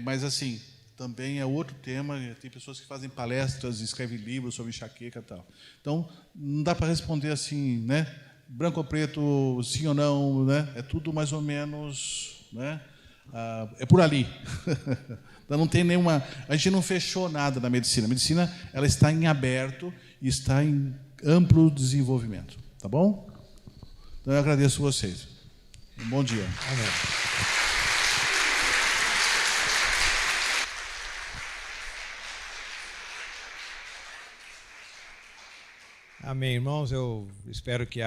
mas assim, também é outro tema, tem pessoas que fazem palestras, escrevem livros sobre enxaqueca e tal. Então, não dá para responder assim, né? Branco ou preto, sim ou não, né? É tudo mais ou menos, né? É por ali. Não tem nenhuma. A gente não fechou nada na medicina. A medicina ela está em aberto e está em amplo desenvolvimento. Tá bom? Então eu agradeço vocês. Um bom dia. Amém. Amém, irmãos. Eu espero que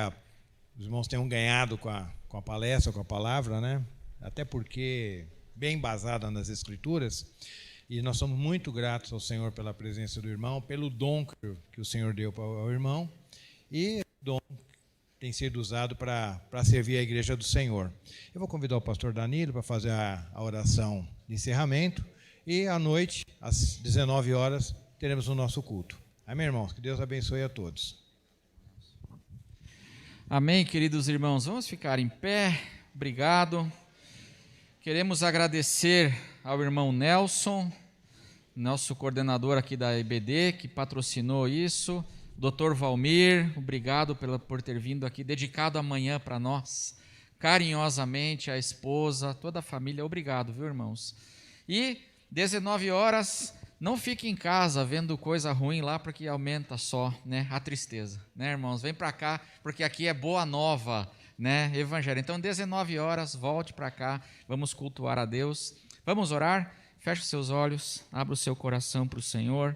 os irmãos tenham ganhado com a palestra, com a palavra, né? Até porque bem embasada nas Escrituras, e nós somos muito gratos ao Senhor pela presença do irmão, pelo dom que o Senhor deu ao irmão, e o dom tem sido usado para servir a igreja do Senhor. Eu vou convidar o pastor Danilo para fazer a oração de encerramento, e à noite, às 19 horas, teremos o nosso culto. Amém, irmãos? Que Deus abençoe a todos. Amém, queridos irmãos. Vamos ficar em pé. Obrigado. Queremos agradecer ao irmão Nelson, nosso coordenador aqui da EBD, que patrocinou isso. Dr. Valmir, obrigado por ter vindo aqui, dedicado a manhã para nós, carinhosamente, a esposa, toda a família, obrigado, viu, irmãos? E 19 horas, não fique em casa vendo coisa ruim lá, porque aumenta só, né, a tristeza, né, irmãos? Vem para cá, porque aqui é boa nova, né, evangelho. Então, 19 horas, volte para cá, vamos cultuar a Deus. Vamos orar? Feche os seus olhos, abra o seu coração para o Senhor.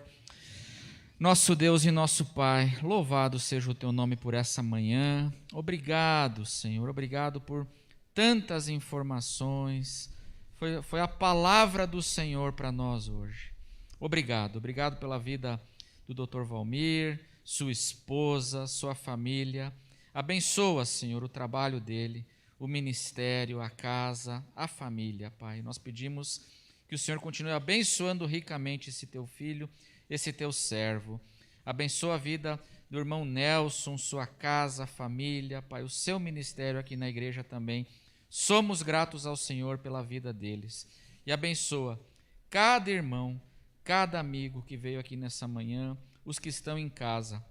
Nosso Deus e nosso Pai, louvado seja o teu nome por essa manhã. Obrigado, Senhor, obrigado por tantas informações. Foi a palavra do Senhor para nós hoje. Obrigado pela vida do Dr. Valmir, sua esposa, sua família. Abençoa, Senhor, o trabalho dele, o ministério, a casa, a família, Pai. Nós pedimos que o Senhor continue abençoando ricamente esse teu filho, esse teu servo. Abençoa a vida do irmão Nelson, sua casa, família, Pai, o seu ministério aqui na igreja também. Somos gratos ao Senhor pela vida deles. E abençoa cada irmão, cada amigo que veio aqui nessa manhã, os que estão em casa,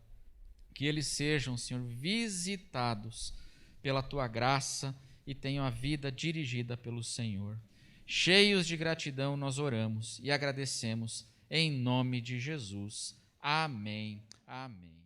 que eles sejam, Senhor, visitados pela tua graça e tenham a vida dirigida pelo Senhor. Cheios de gratidão nós oramos e agradecemos em nome de Jesus. Amém. Amém.